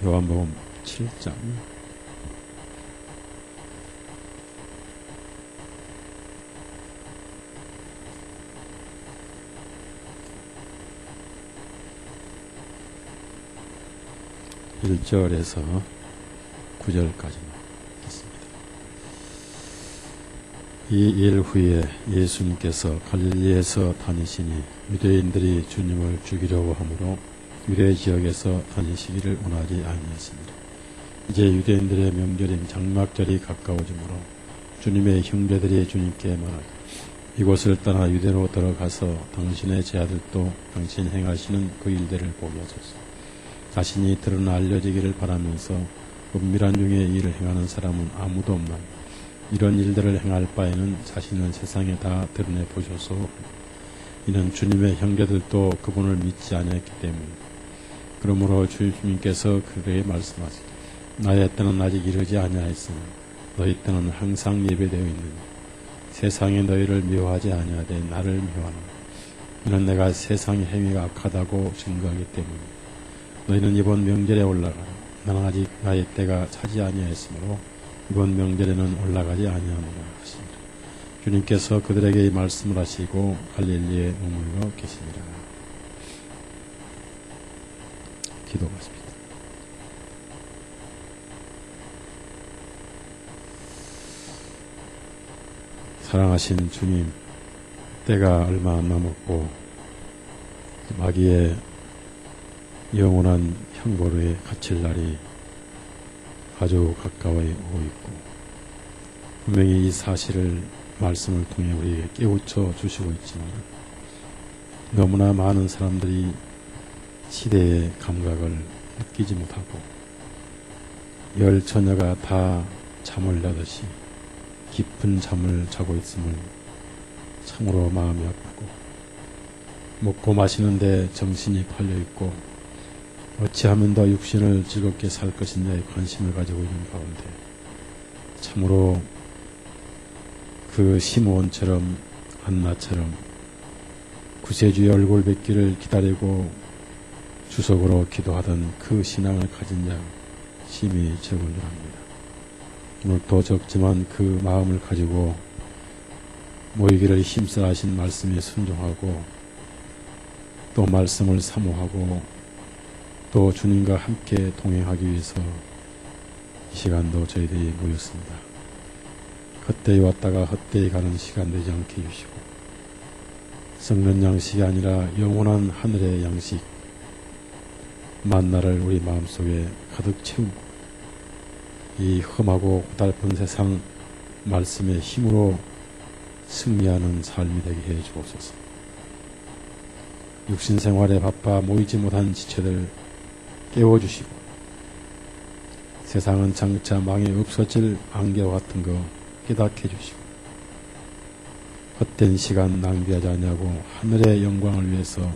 요한복음 7장 1절에서 9절까지만 있습니다. 이 일 후에 예수님께서 갈릴리에서 다니시니 유대인들이 주님을 죽이려고 하므로 유대 지역에서 다니시기를 원하지 아니했습니다. 이제 유대인들의 명절인 장막절이 가까워지므로 주님의 형제들이 주님께 말하되 이곳을 떠나 유대로 들어가서 당신의 제자들도 당신 행하시는 그 일들을 보게 하소서. 자신이 드러나 알려지기를 바라면서 은밀한 중에 일을 행하는 사람은 아무도 없나니 이런 일들을 행할 바에는 자신을 세상에 다 드러내 보셔서 이는 주님의 형제들도 그분을 믿지 않았기 때문입니다. 그러므로 주님께서 그들에게 말씀하시되 나의 때는 아직 이르지 아니하였으나 너희 때는 항상 예배되어 있느니 세상에 너희를 미워하지 아니하되 나를 미워하노라. 이는 내가 세상의 행위가 악하다고 증거하기 때문입니다. 너희는 이번 명절에 올라가라. 나는 아직 나의 때가 차지 아니하였으므로 이번 명절에는 올라가지 아니하노라 하시니라. 주님께서 그들에게 이 말씀을 하시고 갈릴리에 머물러 계시니라. 기도하십니다. 사랑하신 주님, 때가 얼마 안 남았고 마귀의 영원한 형벌에 갇힐 날이 아주 가까이 오고 있고 분명히 이 사실을 말씀을 통해 우리에게 깨우쳐 주시고 있지만 너무나 많은 사람들이 시대의 감각을 느끼지 못하고 열 처녀가 다 잠을 자듯이 깊은 잠을 자고 있음을 참으로 마음이 아프고 먹고 마시는데 정신이 팔려있고 어찌하면 더 육신을 즐겁게 살 것인가에 관심을 가지고 있는 가운데 참으로 그 시므온처럼 안나처럼 구세주의 얼굴 뵙기를 기다리고 주석으로 기도하던 그 신앙을 가진 자 심히 적은 줄 압니다. 오늘도 적지만 그 마음을 가지고 모이기를 힘써 하신 말씀에 순종하고 또 말씀을 사모하고 또 주님과 함께 동행하기 위해서 이 시간도 저희들이 모였습니다. 헛되이 왔다가 헛되이 가는 시간 되지 않게 해주시고 썩는 양식이 아니라 영원한 하늘의 양식 만나를 우리 마음속에 가득 채우고 이 험하고 고달픈 세상 말씀의 힘으로 승리하는 삶이 되게 해 주옵소서. 육신 생활에 바빠 모이지 못한 지체들 깨워주시고 세상은 장차 망해 없어질 안개와 같은 거 깨닫게 해주시고 헛된 시간 낭비하지 않냐고 하늘의 영광을 위해서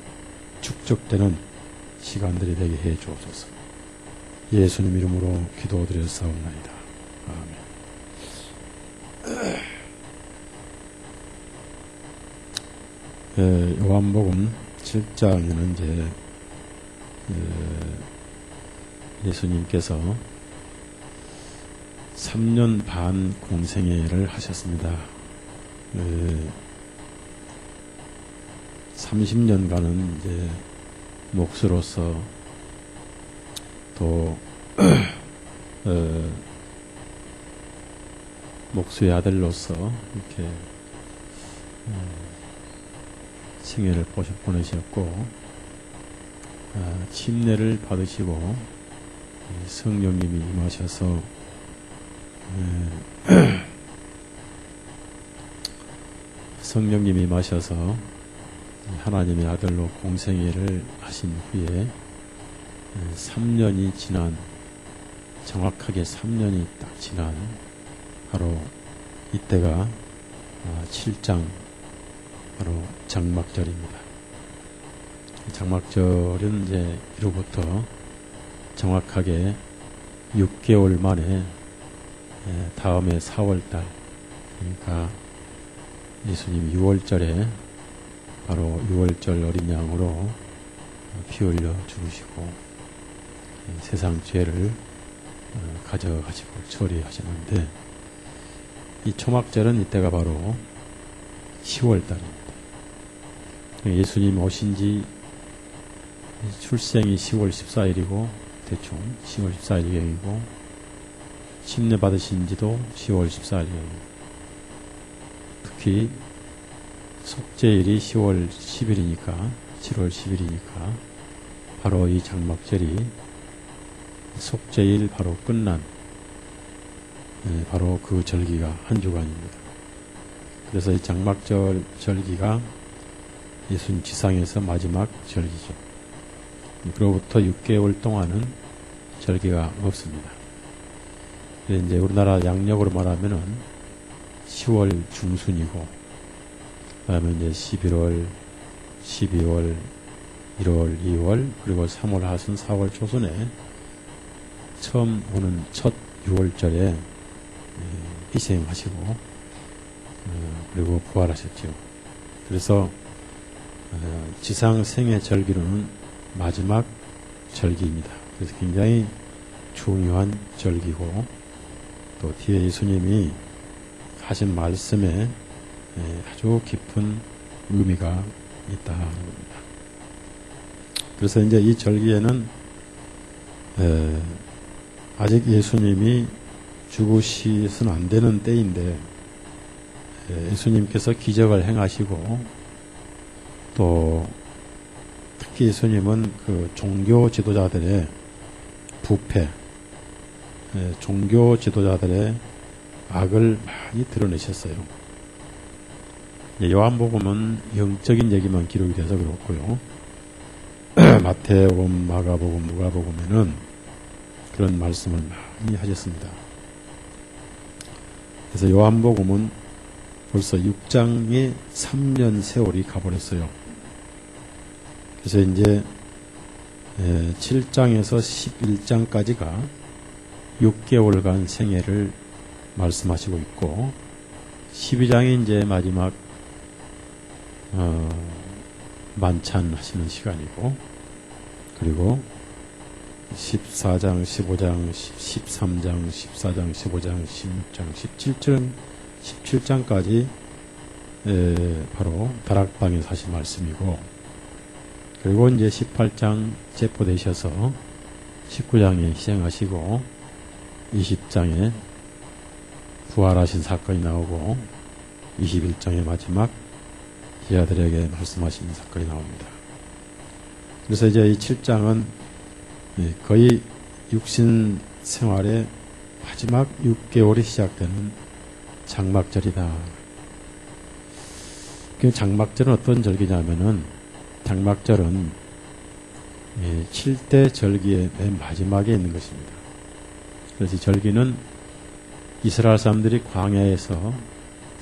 축적되는 시간들이 되게 해 주옵소서. 예수님 이름으로 기도드렸사옵나이다. 아멘. 요한복음 7장에는 이제 예수님께서 3년 반 공생애를 하셨습니다. 30년간은 이제 목수로서 또 목수의 아들로서 이렇게 생애를 보내셨고 침례를 받으시고 성령님이 임하셔서 성령님이 임하셔서 하나님의 아들로 공생애를 하신 후에 3년이 지난 정확하게 3년이 딱 지난 바로 이때가 7장 바로 장막절입니다. 장막절은 이제 이로부터 정확하게 6개월 만에 다음해 4월달 그러니까 예수님 6월절에 바로 6월절 어린 양으로 피 흘려 죽으시고 세상 죄를 가져가시고 처리하시는데, 이 초막절은 이때가 바로 10월달입니다. 예수님 오신 지 출생이 10월 14일이고 대충 10월 14일경이고 침례 받으신 지도 10월 14일경입니다. 특히 속죄일이 10월 10일이니까 7월 10일이니까 바로 이 장막절이 속죄일 바로 끝난 바로 그 절기가 한 주간입니다. 그래서 이 장막절 절기가 예수님 지상에서 마지막 절기죠. 그로부터 6개월 동안은 절기가 없습니다. 이제 우리나라 양력으로 말하면은 10월 중순이고, 그 다음에 이제 11월, 12월, 1월, 2월, 그리고 3월 하순, 4월 초순에 처음 오는 첫 6월절에 희생하시고, 그리고 부활하셨죠. 그래서 지상 생애 절기로는 마지막 절기입니다. 그래서 굉장히 중요한 절기고, 또 뒤에 예수님이 하신 말씀에 아주 깊은 의미가 있다는 겁니다. 그래서 이제 이 절기에는 아직 예수님이 죽으시서는 안 되는 때인데, 예수님께서 기적을 행하시고, 또 특히 예수님은 그 종교 지도자들의 부패, 종교 지도자들의 악을 많이 드러내셨어요. 요한복음은 영적인 얘기만 기록이 돼서 그렇고요. 마태복음, 마가복음, 누가복음에는 그런 말씀을 많이 하셨습니다. 그래서 요한복음은 벌써 6장에 3년 세월이 가버렸어요. 그래서 이제 7장에서 11장까지가 6개월간 생애를 말씀하시고 있고, 12장이 이제 마지막 만찬하시는 시간이고, 그리고 14장, 15장, 13장, 14장, 15장, 16장, 17장까지 바로 다락방에서 하신 말씀이고, 그리고 이제 18장 체포되셔서 19장에 희생하시고 20장에 부활하신 사건이 나오고 21장의 마지막 제자들에게 말씀하신 사건이 나옵니다. 그래서 이제 이 7장은 거의 육신 생활의 마지막 6개월이 시작되는 장막절이다. 그 장막절은 어떤 절기냐면은, 장막절은 7대 절기의 맨 마지막에 있는 것입니다. 그래서 이 절기는 이스라엘 사람들이 광야에서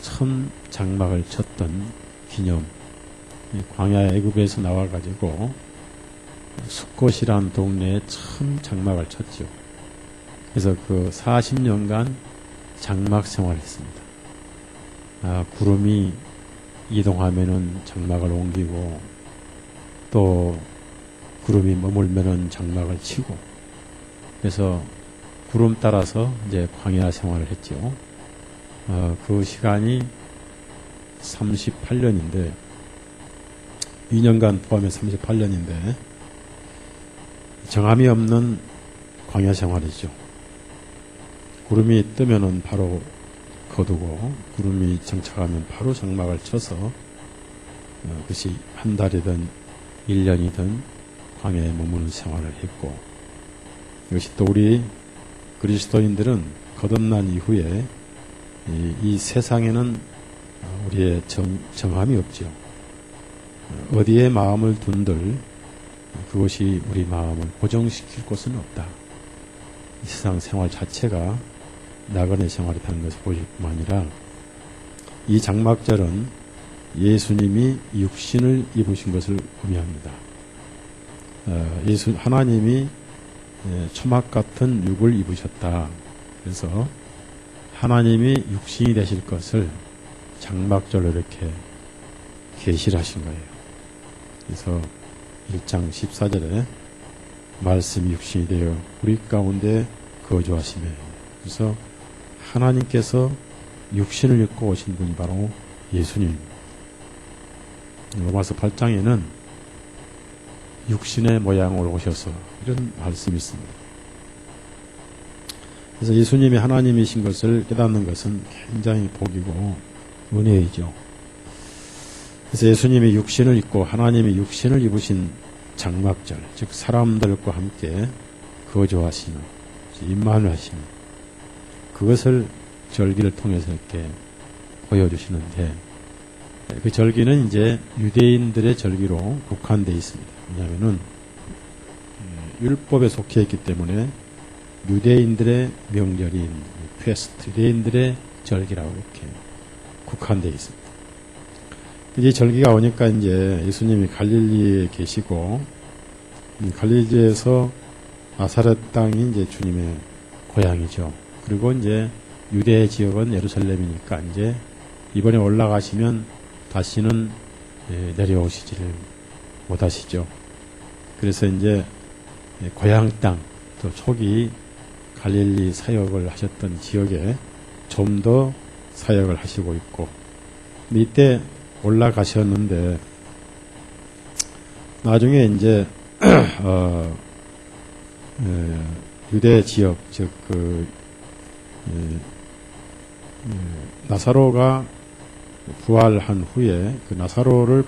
처음 장막을 쳤던 기념, 광야 애굽에서 나와가지고 숫곳이라는 동네에 처음 장막을 쳤죠. 그래서 그 40년간 장막 생활을 했습니다. 구름이 이동하면은 장막을 옮기고, 또 구름이 머물면은 장막을 치고, 그래서 구름 따라서 이제 광야 생활을 했죠. 그 시간이 38년인데, 2년간 포함해 38년인데, 정함이 없는 광야 생활이죠. 구름이 뜨면은 바로 거두고, 구름이 정착하면 바로 장막을 쳐서, 그것이 한 달이든 1년이든 광야에 머무는 생활을 했고, 이것이 또 우리 그리스도인들은 거듭난 이후에 이 세상에는 우리의 정함이 없죠. 어디에 마음을 둔들 그것이 우리 마음을 고정시킬 곳은 없다. 이 세상 생활 자체가 나그네 생활이라는 것을 보실 뿐만 아니라, 이 장막절은 예수님이 육신을 입으신 것을 의미합니다. 하나님이 초막 같은 육을 입으셨다. 그래서 하나님이 육신이 되실 것을 장막절로 이렇게 계시를 하신 거예요. 그래서 1장 14절에 말씀이 육신이 되어 우리 가운데 거주하시며, 그래서 하나님께서 육신을 입고 오신 분이 바로 예수님. 로마서 8장에는 육신의 모양으로 오셔서 이런 말씀이 있습니다. 그래서 예수님이 하나님이신 것을 깨닫는 것은 굉장히 복이고 은혜이죠. 그래서 예수님이 육신을 입고 하나님이 육신을 입으신 장막절, 즉 사람들과 함께 거주하시는, 임만하시는 그것을 절기를 통해서 이렇게 보여주시는데, 그 절기는 이제 유대인들의 절기로 국한되어 있습니다. 왜냐하면은 율법에 속해 있기 때문에 유대인들의 명절인 페스트, 유대인들의 절기라고 이렇게 국한되어 있습니다. 이제 절기가 오니까 이제 예수님이 갈릴리에 계시고, 갈릴리에서 나사렛 땅이 이제 주님의 고향이죠. 그리고 이제 유대 지역은 예루살렘이니까 이제 이번에 올라가시면 다시는 내려오시지를 못하시죠. 그래서 이제 고향 땅, 또 초기 갈릴리 사역을 하셨던 지역에 좀 더 사역을 하시고 있고, 이때 올라가셨는데 나중에 이제 유대 지역, 즉 나사로가 부활한 후에 그 나사로를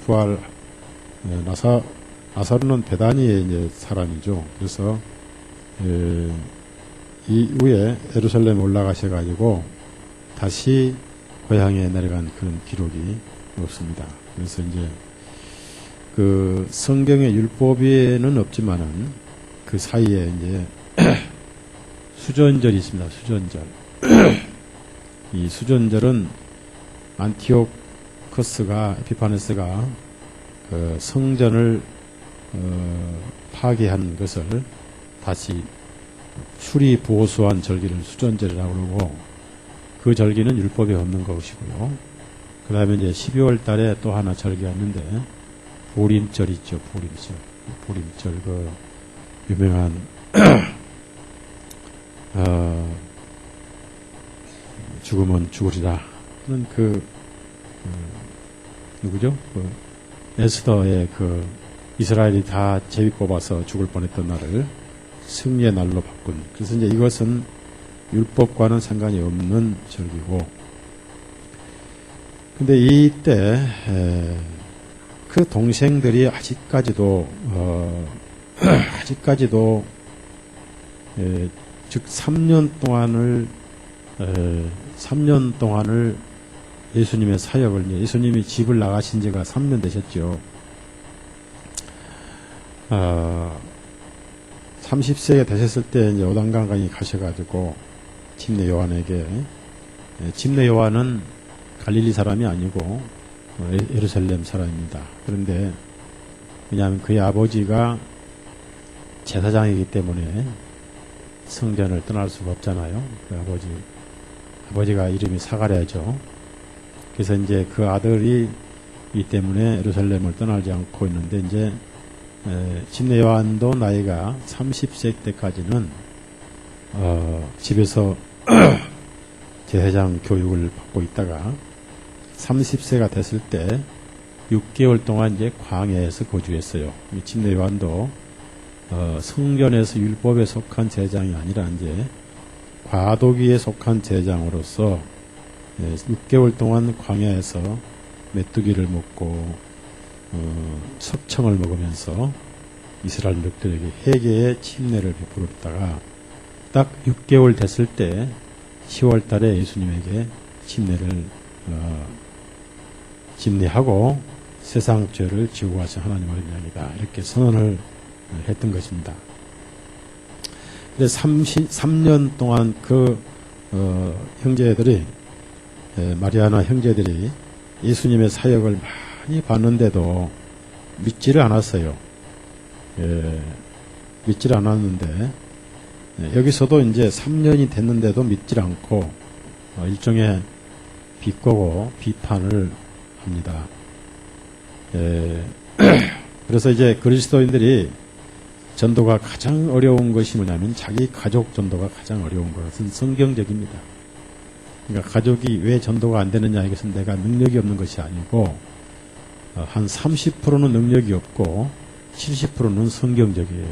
나사로는 베다니의 이제 사람이죠. 그래서 이후에 예루살렘에 올라가셔가지고 다시 고향에 내려간 그런 기록이 없습니다. 그래서 이제 그 성경의 율법에는 없지만은 그 사이에 이제 수전절이 있습니다. 수전절. 이 수전절은 안티오커스가, 에피파네스가 그 성전을 파괴한 것을 다시 수리 보수한 절기를 수전절이라고 그러고, 그 절기는 율법에 없는 것이고요. 그 다음에 이제 12월 달에 또 하나 절기가 있는데, 보림절 있죠. 보림절. 그 유명한 죽으면 죽으리라 는 누구죠? 에스더의 이스라엘이 다 제비 뽑아서 죽을 뻔했던 날을 승리의 날로 바꾼. 그래서 이제 이것은 율법과는 상관이 없는 절기고, 근데 이때 그 동생들이 아직까지도 즉 3년 동안을 예수님의 사역을, 예수님이 집을 나가신 지가 3년 되셨죠. 30세가 되셨을 때 이제 요단강에 가셔가지고 침례 요한에게, 침례 요한은 갈릴리 사람이 아니고 예루살렘 사람입니다. 그런데 왜냐하면 그의 아버지가 제사장이기 때문에 성전을 떠날 수가 없잖아요. 그 아버지가 이름이 사가랴죠. 그래서 이제 그 아들이 이 때문에 예루살렘을 떠나지 않고 있는데, 이제 침례 요한도 나이가 30세 때까지는 집에서 제사장 교육을 받고 있다가 30세가 됐을 때 6개월 동안 이제 광야에서 거주했어요. 침례 요한도 성전에서 율법에 속한 제사장이 아니라 이제 과도기에 속한 제사장으로서 6개월 동안 광야에서 메뚜기를 먹고 석청을 먹으면서 이스라엘 족들에게 회개의 침례를 베풀었다가 딱 6개월 됐을 때 10월 달에 예수님에게 침례하고 세상 죄를 지고 가신 하나님 어린 양이다, 이렇게 선언을 했던 것입니다. 그래서 3년 동안 형제들이, 마리아나 형제들이 예수님의 사역을 많이 봤는데도 믿지를 않았어요. 믿지를 않았는데, 여기서도 이제 3년이 됐는데도 믿질 않고 일종의 비꼬고 비판을 합니다. 그래서 이제 그리스도인들이 전도가 가장 어려운 것이 뭐냐면 자기 가족 전도가 가장 어려운 것은 성경적입니다. 그러니까 가족이 왜 전도가 안 되느냐, 이것은 내가 능력이 없는 것이 아니고 한 30%는 능력이 없고 70%는 성경적이에요.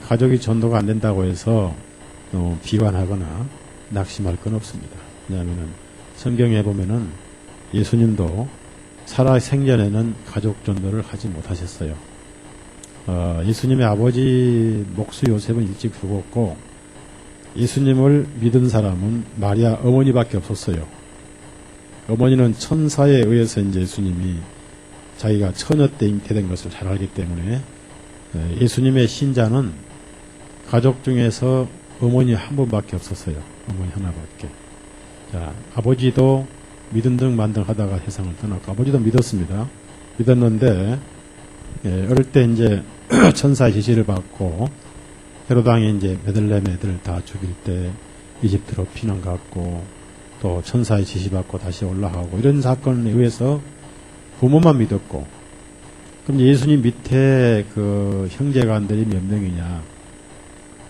가족이 전도가 안 된다고 해서 비관하거나 낙심할 건 없습니다. 왜냐하면 성경에 보면은 예수님도 살아 생전에는 가족 전도를 하지 못하셨어요. 예수님의 아버지 목수 요셉은 일찍 죽었고 예수님을 믿은 사람은 마리아 어머니밖에 없었어요. 어머니는 천사에 의해서 이제 예수님이 자기가 처녀 때 잉태된 것을 잘 알기 때문에 예수님의 신자는 가족 중에서 어머니 한 분밖에 없었어요. 어머니 하나밖에. 자, 아버지도 믿은 만등 하다가 세상을 떠났고, 아버지도 믿었습니다. 믿었는데, 어릴 때 이제 천사의 지시를 받고, 헤로당이 이제 베들레헴 애들 다 죽일 때 이집트로 피난 갔고, 또 천사의 지시 받고 다시 올라가고, 이런 사건에 의해서 부모만 믿었고, 그럼 예수님 밑에 그 형제간들이 몇 명이냐?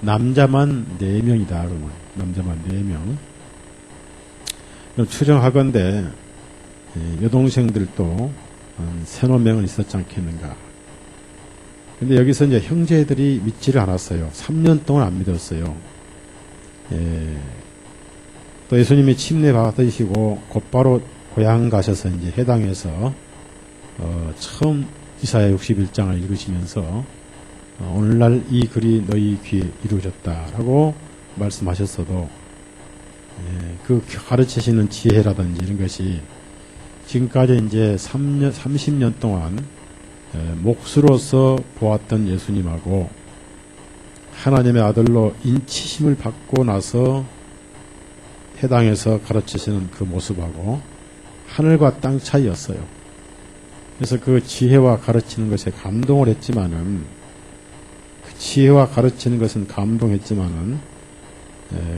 남자만 4명이다, 그러면. 남자만 4명. 추정하건대, 여동생들도 한 3-4명은 있었지 않겠는가. 근데 여기서 이제 형제들이 믿지를 않았어요. 3년 동안 안 믿었어요. 또 예수님이 침례 받으시고 곧바로 고향 가셔서 이제 해당에서, 처음 이사야 61장을 읽으시면서 오늘날 이 글이 너희 귀에 이루어졌다라고 말씀하셨어도 그 가르치시는 지혜라든지 이런 것이 지금까지 이제 30년 동안 목수로서 보았던 예수님하고 하나님의 아들로 인치심을 받고 나서 해당에서 가르치시는 그 모습하고 하늘과 땅 차이였어요. 그래서 그 지혜와 가르치는 것에 감동을 했지만은, 그 지혜와 가르치는 것은 감동했지만은,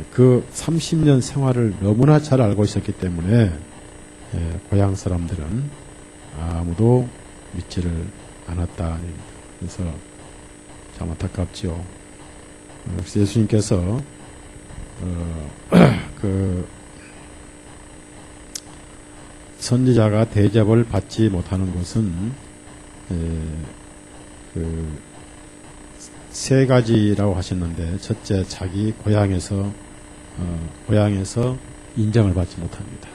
그 30년 생활을 너무나 잘 알고 있었기 때문에, 고향 사람들은 아무도 믿지를 않았다. 그래서 참 안타깝죠. 그래서 예수님께서, 선지자가 대접을 받지 못하는 것은 세 가지라고 하셨는데, 첫째, 자기 고향에서 인정을 받지 못합니다.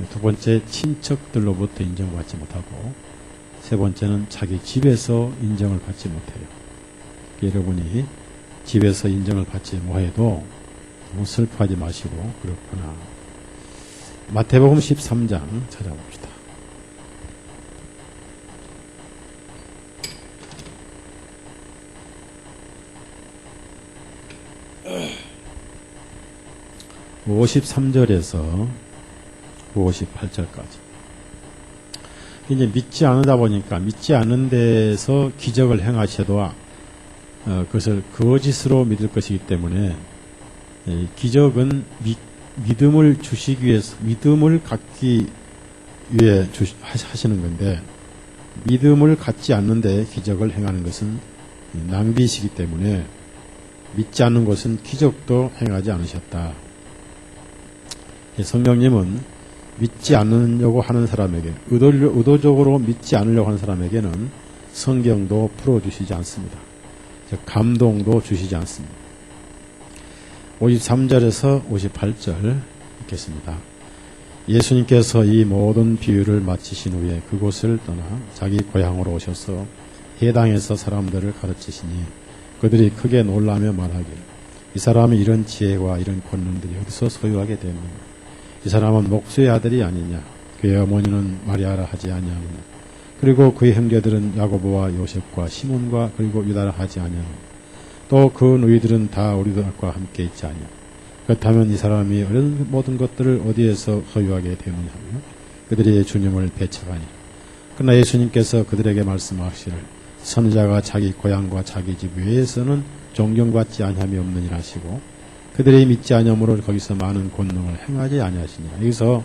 두 번째, 친척들로부터 인정을 받지 못하고, 세 번째는 자기 집에서 인정을 받지 못해요. 여러분이 집에서 인정을 받지 못해도 너무 슬퍼하지 마시고, 그렇구나. 마태복음 13장 찾아봅시다. (53절에서) 58절까지. 이제 믿지 않으다 보니까, 믿지 않는 데서 기적을 행하셔도 그것을 거짓으로 믿을 것이기 때문에, 기적은 믿음을 주시기 위해서, 믿음을 갖기 위해 하시는 건데, 믿음을 갖지 않는데 기적을 행하는 것은 낭비이시기 때문에, 믿지 않는 것은 기적도 행하지 않으셨다. 성령님은 믿지 않으려고 하는 사람에게, 의도적으로 믿지 않으려고 하는 사람에게는 성경도 풀어주시지 않습니다. 감동도 주시지 않습니다. 53절에서 58절 읽겠습니다. 예수님께서 이 모든 비유를 마치신 후에 그곳을 떠나 자기 고향으로 오셔서 해당에서 사람들을 가르치시니 그들이 크게 놀라며 말하길, 이 사람이 이런 지혜와 이런 권능들이 어디서 소유하게 되었느냐? 이 사람은 목수의 아들이 아니냐? 그의 어머니는 마리아라 하지 아니하느냐? 그리고 그의 형제들은 야고보와 요셉과 시몬과 그리고 유다라 하지 아니하느냐? 또 그 너희들은 다 우리들과 함께 있지 아니냐? 그렇다면 이 사람이 이런 모든 것들을 어디에서 소유하게 되느냐 하며 그들이 주님을 배척하니, 그러나 예수님께서 그들에게 말씀하시기를, 선지자가 자기 고향과 자기 집 외에서는 존경받지 아니함이 없느니라 하시고, 그들이 믿지 아니함으로 거기서 많은 권능을 행하지 아니하시니라. 여기서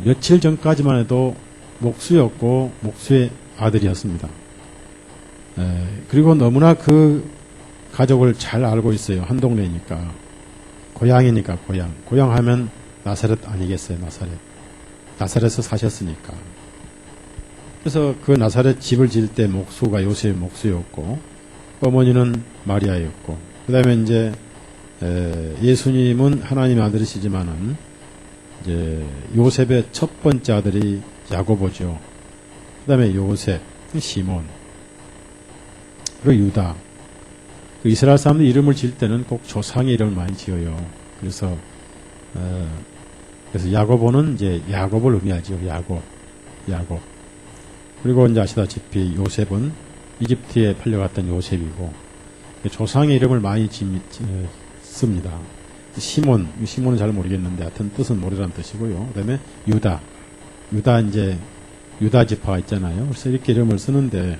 며칠 전까지만 해도 목수였고 목수의 아들이었습니다. 그리고 너무나 그 가족을 잘 알고 있어요. 한 동네니까. 고향이니까 고향. 고향 하면 나사렛 아니겠어요, 나사렛. 나사렛에서 사셨으니까. 그래서 그 나사렛 집을 지을 때 목수가 요셉의 목수였고, 어머니는 마리아였고, 그 다음에 이제, 예수님은 하나님의 아들이시지만은, 이제, 요셉의 첫 번째 아들이 야고보죠. 그 다음에 요셉, 시몬, 그리고 유다. 그 이스라엘 사람들 이름을 지을 때는 꼭 조상의 이름을 많이 지어요. 그래서 야고보는 이제 야곱을 의미하죠. 야곱. 그리고 이제 아시다시피 요셉은 이집트에 팔려갔던 요셉이고, 조상의 이름을 많이 씁니다. 시몬은 잘 모르겠는데, 하여튼 뜻은 모르라는 뜻이고요. 그 다음에 유다 이제, 유다 지파가 있잖아요. 그래서 이렇게 이름을 쓰는데,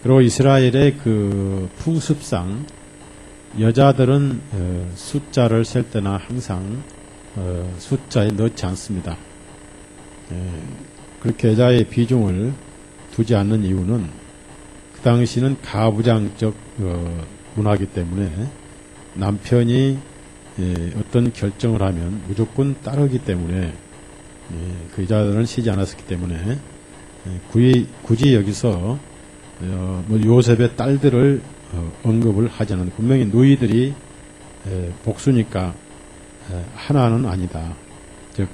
그리고 이스라엘의 그 풍습상 여자들은 숫자를 셀 때나 항상 숫자에 넣지 않습니다. 그렇게 여자의 비중을 두지 않는 이유는 그 당시는 가부장적 문화이기 때문에 남편이 어떤 결정을 하면 무조건 따르기 때문에 그 여자들은 쉬지 않았었기 때문에 굳이 여기서 요셉의 딸들을 언급을 하지 않는, 분명히 누이들이 복수니까 하나는 아니다. 즉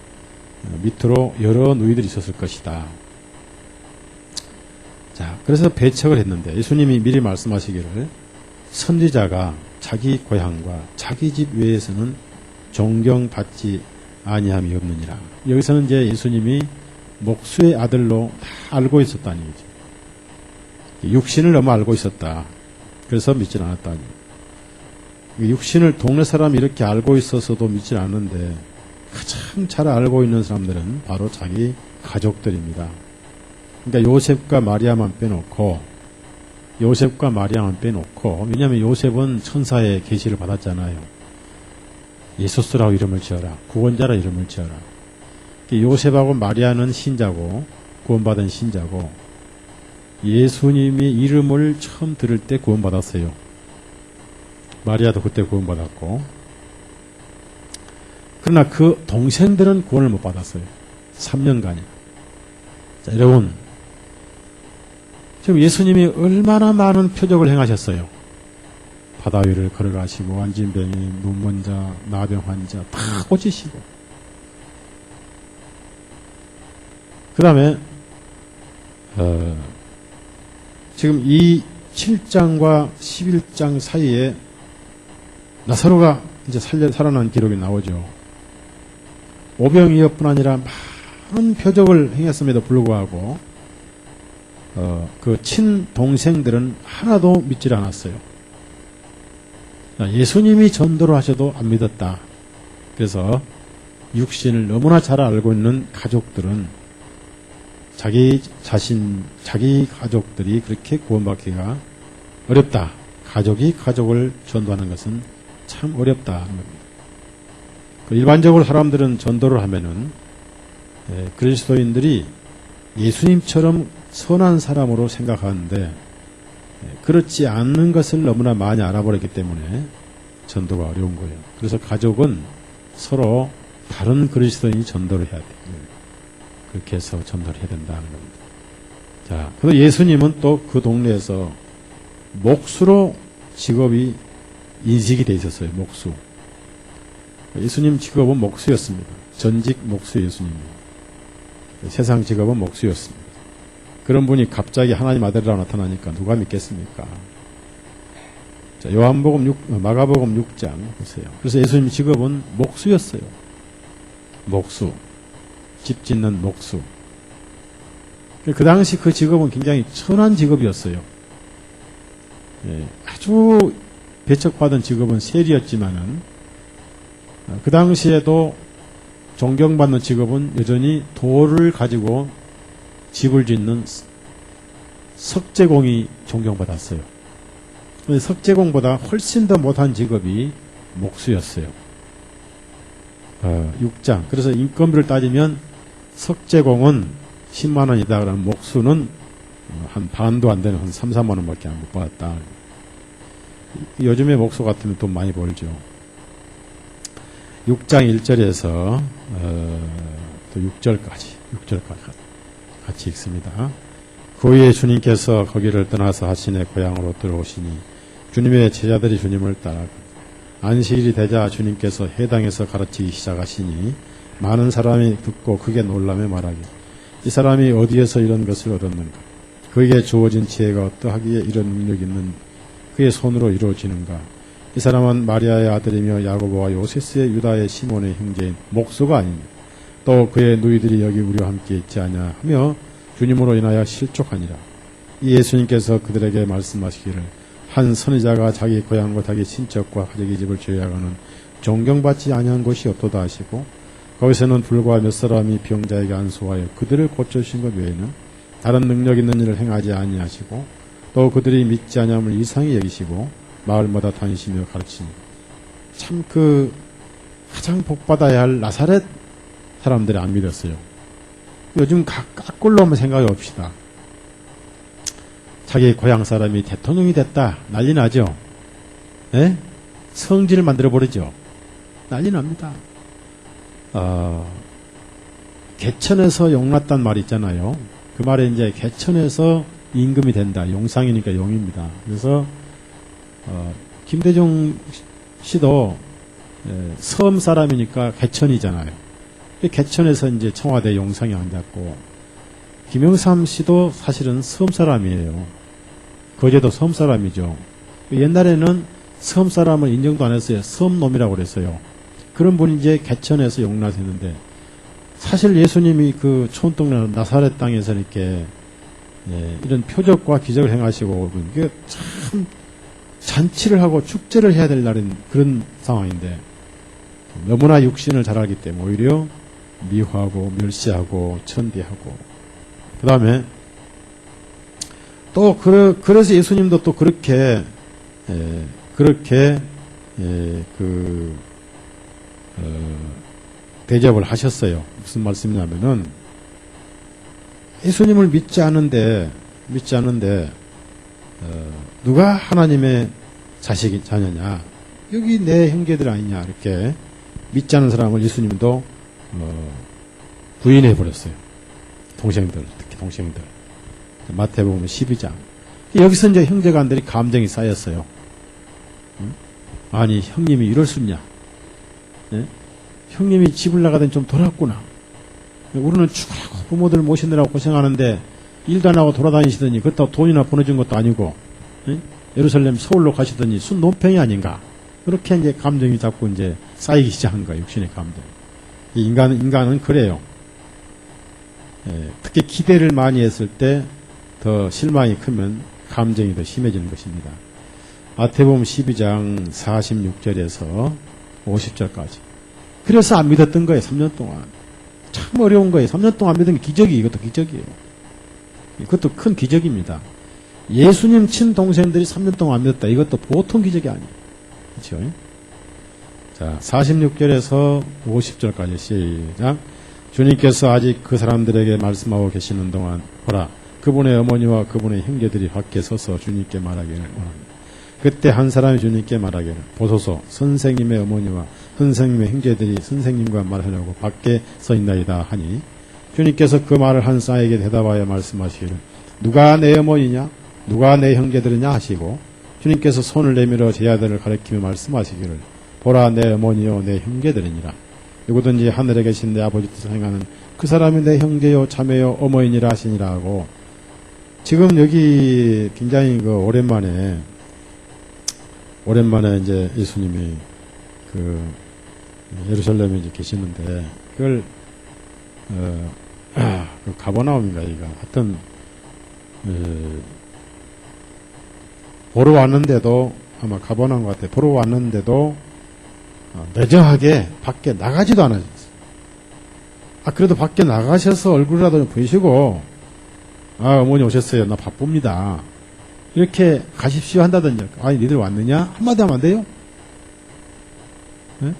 밑으로 여러 누이들이 있었을 것이다. 자, 그래서 배척을 했는데 예수님이 미리 말씀하시기를 선지자가 자기 고향과 자기 집 외에서는 존경받지 아니함이 없느니라. 여기서는 이제 예수님이 목수의 아들로 다 알고 있었다는 얘기죠. 육신을 너무 알고 있었다. 그래서 믿질 않았다. 육신을 동네 사람이 이렇게 알고 있어서도 믿질 않는데 가장 잘 알고 있는 사람들은 바로 자기 가족들입니다. 그러니까 요셉과 마리아만 빼놓고, 왜냐하면 요셉은 천사의 계시를 받았잖아요. 예수스라고 이름을 지어라. 구원자라 이름을 지어라. 요셉하고 마리아는 신자고, 구원받은 신자고, 예수님이 이름을 처음 들을 때 구원받았어요. 마리아도 그때 구원받았고, 그러나 그 동생들은 구원을 못 받았어요. 3년간이. 자, 여러분, 지금 예수님이 얼마나 많은 표적을 행하셨어요. 바다 위를 걸어가시고, 안진병이, 눈먼 자, 나병 환자 다 고치시고, 그 다음에 지금 이 7장과 11장 사이에 나사로가 이제 살아난 기록이 나오죠. 오병이어뿐 아니라 많은 표적을 행했음에도 불구하고 그 친동생들은 하나도 믿질 않았어요. 예수님이 전도를 하셔도 안 믿었다. 그래서 육신을 너무나 잘 알고 있는 가족들은 자기 가족들이 그렇게 구원받기가 어렵다. 가족이 가족을 전도하는 것은 참 어렵다. 일반적으로 사람들은 전도를 하면은 그리스도인들이 예수님처럼 선한 사람으로 생각하는데 그렇지 않는 것을 너무나 많이 알아버렸기 때문에 전도가 어려운 거예요. 그래서 가족은 서로 다른 그리스도인이 전도를 해야 돼요. 그렇게 해서 전도를 해야 된다는 겁니다. 자, 그래서 예수님은 또 그 동네에서 목수로 직업이 인식이 돼 있었어요. 목수. 예수님 직업은 목수였습니다. 전직 목수 예수님이에요. 세상 직업은 목수였습니다. 그런 분이 갑자기 하나님 아들이라고 나타나니까 누가 믿겠습니까? 자, 마가복음 6장 보세요. 그래서 예수님 직업은 목수였어요. 목수. 집 짓는 목수. 그 당시 그 직업은 굉장히 천한 직업이었어요. 아주 배척받은 직업은 세리였지만은 그 당시에도 존경받는 직업은 여전히 돌을 가지고 집을 짓는 석재공이 존경받았어요. 석재공보다 훨씬 더 못한 직업이 목수였어요. 6장. 그래서 인건비를 따지면 석재공은 10만 원이다. 그러면 목수는 한 반도 안 되는 한 3, 4만 원밖에 못 받았다. 요즘에 목소 같으면 돈 많이 벌죠. 6장 1절에서 또 6절까지 같이 읽습니다. 그 후에 주님께서 거기를 떠나서 하신의 고향으로 들어오시니 주님의 제자들이 주님을 따라 안식일이 되자 주님께서 회당에서 가르치기 시작하시니 많은 사람이 듣고 크게 놀라며 말하기 이 사람이 어디에서 이런 것을 얻었는가? 그에게 주어진 지혜가 어떠하기에 이런 능력이 있는 그의 손으로 이루어지는가? 이 사람은 마리아의 아들이며 야고보와 요세스의 유다의 시몬의 형제인 목수가 아니냐? 또 그의 누이들이 여기 우리와 함께 있지 않냐 하며 주님으로 인하여 실족하니라. 이 예수님께서 그들에게 말씀하시기를 한 선지자가 자기 고향과 자기 친척과 자기 집을 죄악하는 존경받지 아니한 곳이 어떠다 하시고 거기서는 불과 몇 사람이 병자에게 안수하여 그들을 고쳐주신 것 외에는 다른 능력 있는 일을 행하지 아니하시고 또 그들이 믿지 아니함을 이상히 여기시고 마을마다 다니시며 가르치니 참 가장 복받아야 할 나사렛 사람들이 안 믿었어요. 요즘 깎골로 한번 생각해 봅시다. 자기 고향 사람이 대통령이 됐다. 난리 나죠? 예? 성지를 만들어버리죠. 난리 납니다. 개천에서 용났단 말이 있잖아요. 그 말에 이제 개천에서 임금이 된다. 용상이니까 용입니다. 그래서, 김대중 씨도 섬 사람이니까 개천이잖아요. 개천에서 이제 청와대 용상에 앉았고, 김영삼 씨도 사실은 섬 사람이에요. 거제도 섬 사람이죠. 옛날에는 섬 사람을 인정도 안 했어요. 섬놈이라고 그랬어요. 그런 분이 이제 개천에서 용납했는데, 사실 예수님이 그 촌동네 나사렛 땅에서 이렇게, 이런 표적과 기적을 행하시고, 이게 참 잔치를 하고 축제를 해야 될 날인 그런 상황인데, 너무나 육신을 잘 알기 때문에 오히려 미화하고 멸시하고 천대하고 그 다음에 또 그래서 예수님도 또 그렇게 대접을 하셨어요. 무슨 말씀이냐면은 예수님을 믿지 않는데 누가 하나님의 자녀냐? 여기 내 형제들 아니냐? 이렇게 믿지 않는 사람을 예수님도 부인해 버렸어요. 동생들, 특히 동생들. 마태복음 12장. 여기서 이제 형제간들이 감정이 쌓였어요. 아니, 형님이 이럴 수 있냐? 네? 형님이 집을 나가더니 좀 돌았구나. 우리는 죽으라고 부모들 모시느라고 고생하는데 일도 안 하고 돌아다니시더니 그렇다고 돈이나 보내준 것도 아니고 예루살렘 서울로 가시더니 순 논팽이 아닌가? 그렇게 이제 감정이 자꾸 이제 쌓이기 시작한 거예요. 육신의 감정. 인간은 그래요. 특히 기대를 많이 했을 때 더 실망이 크면 감정이 더 심해지는 것입니다. 마태복음 12장 46절에서 50절까지. 그래서 안 믿었던 거예요. 3년 동안. 참 어려운 거예요. 3년 동안 안 믿은 게 기적이, 이것도 기적이에요. 이것도 큰 기적입니다. 예수님 친동생들이 3년 동안 안 믿었다. 이것도 보통 기적이 아니에요. 그렇죠? 자, 46절에서 50절까지 시작. 주님께서 아직 그 사람들에게 말씀하고 계시는 동안 보라, 그분의 어머니와 그분의 형제들이 밖에 서서 주님께 말하기를 원합니다. 그때 한 사람이 주님께 말하기를 보소서, 선생님의 어머니와 선생님의 형제들이 선생님과 말하려고 밖에 서 있나이다 하니, 주님께서 그 말을 한 사에게 대답하여 말씀하시기를 누가 내 어머니냐 누가 내 형제들이냐 하시고, 주님께서 손을 내밀어 제 아들을 가리키며 말씀하시기를 보라, 내 어머니요 내 형제들이니라. 누구든지 하늘에 계신 내 아버지 뜻을 행하는 그 사람이 내 형제요 자매요 어머니니라 하시니라 하고, 지금 여기 굉장히 오랜만에 이제 예수님이 예루살렘에 이제 계시는데, 그걸 가버나움인가 이가 하여튼 보러 왔는데도, 아마 가버나움 같아. 보러 왔는데도 매정하게 밖에 나가지도 않았어요. 그래도 밖에 나가셔서 얼굴이라도 보이시고, 어머니 오셨어요. 나 바쁩니다. 이렇게 가십시오 한다든지, 아니, 니들 왔느냐? 한마디 하면 안 돼요? 네?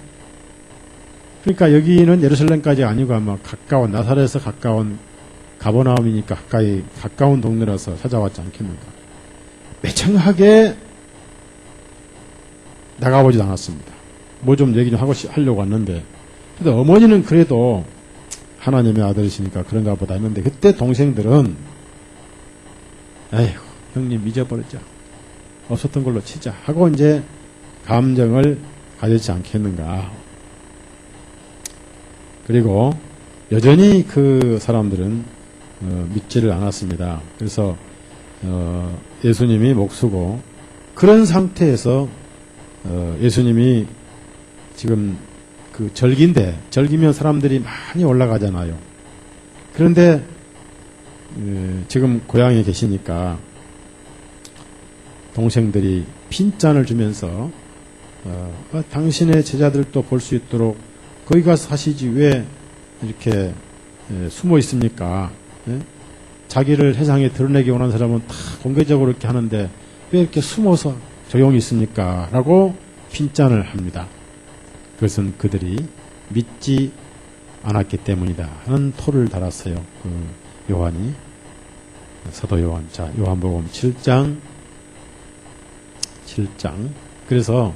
그러니까 여기는 예루살렘까지 아니고 아마 나사렛에서 가까운 가버나움이니까 가까운 동네라서 찾아왔지 않겠는가. 매청하게 나가보지도 않았습니다. 뭐 좀 얘기 좀 하려고 왔는데, 근데 어머니는 그래도 하나님의 아들이시니까 그런가 보다 했는데, 그때 동생들은 에휴, 형님 잊어버리자, 없었던 걸로 치자 하고 이제 감정을 가졌지 않겠는가. 그리고 여전히 그 사람들은 믿지를 않았습니다. 그래서 예수님이 목수고, 그런 상태에서 예수님이 지금 그 절기인데, 절기면 사람들이 많이 올라가잖아요. 그런데 지금 고향에 계시니까 동생들이 핀잔을 주면서 당신의 제자들도 볼 수 있도록 거기 가서 사시지 왜 이렇게 숨어 있습니까? 예? 자기를 세상에 드러내기 원하는 사람은 다 공개적으로 이렇게 하는데 왜 이렇게 숨어서 조용히 있습니까? 라고 핀잔을 합니다. 그것은 그들이 믿지 않았기 때문이다 하는 토를 달았어요. 요한이, 사도 요한. 자, 요한복음 7장. 그래서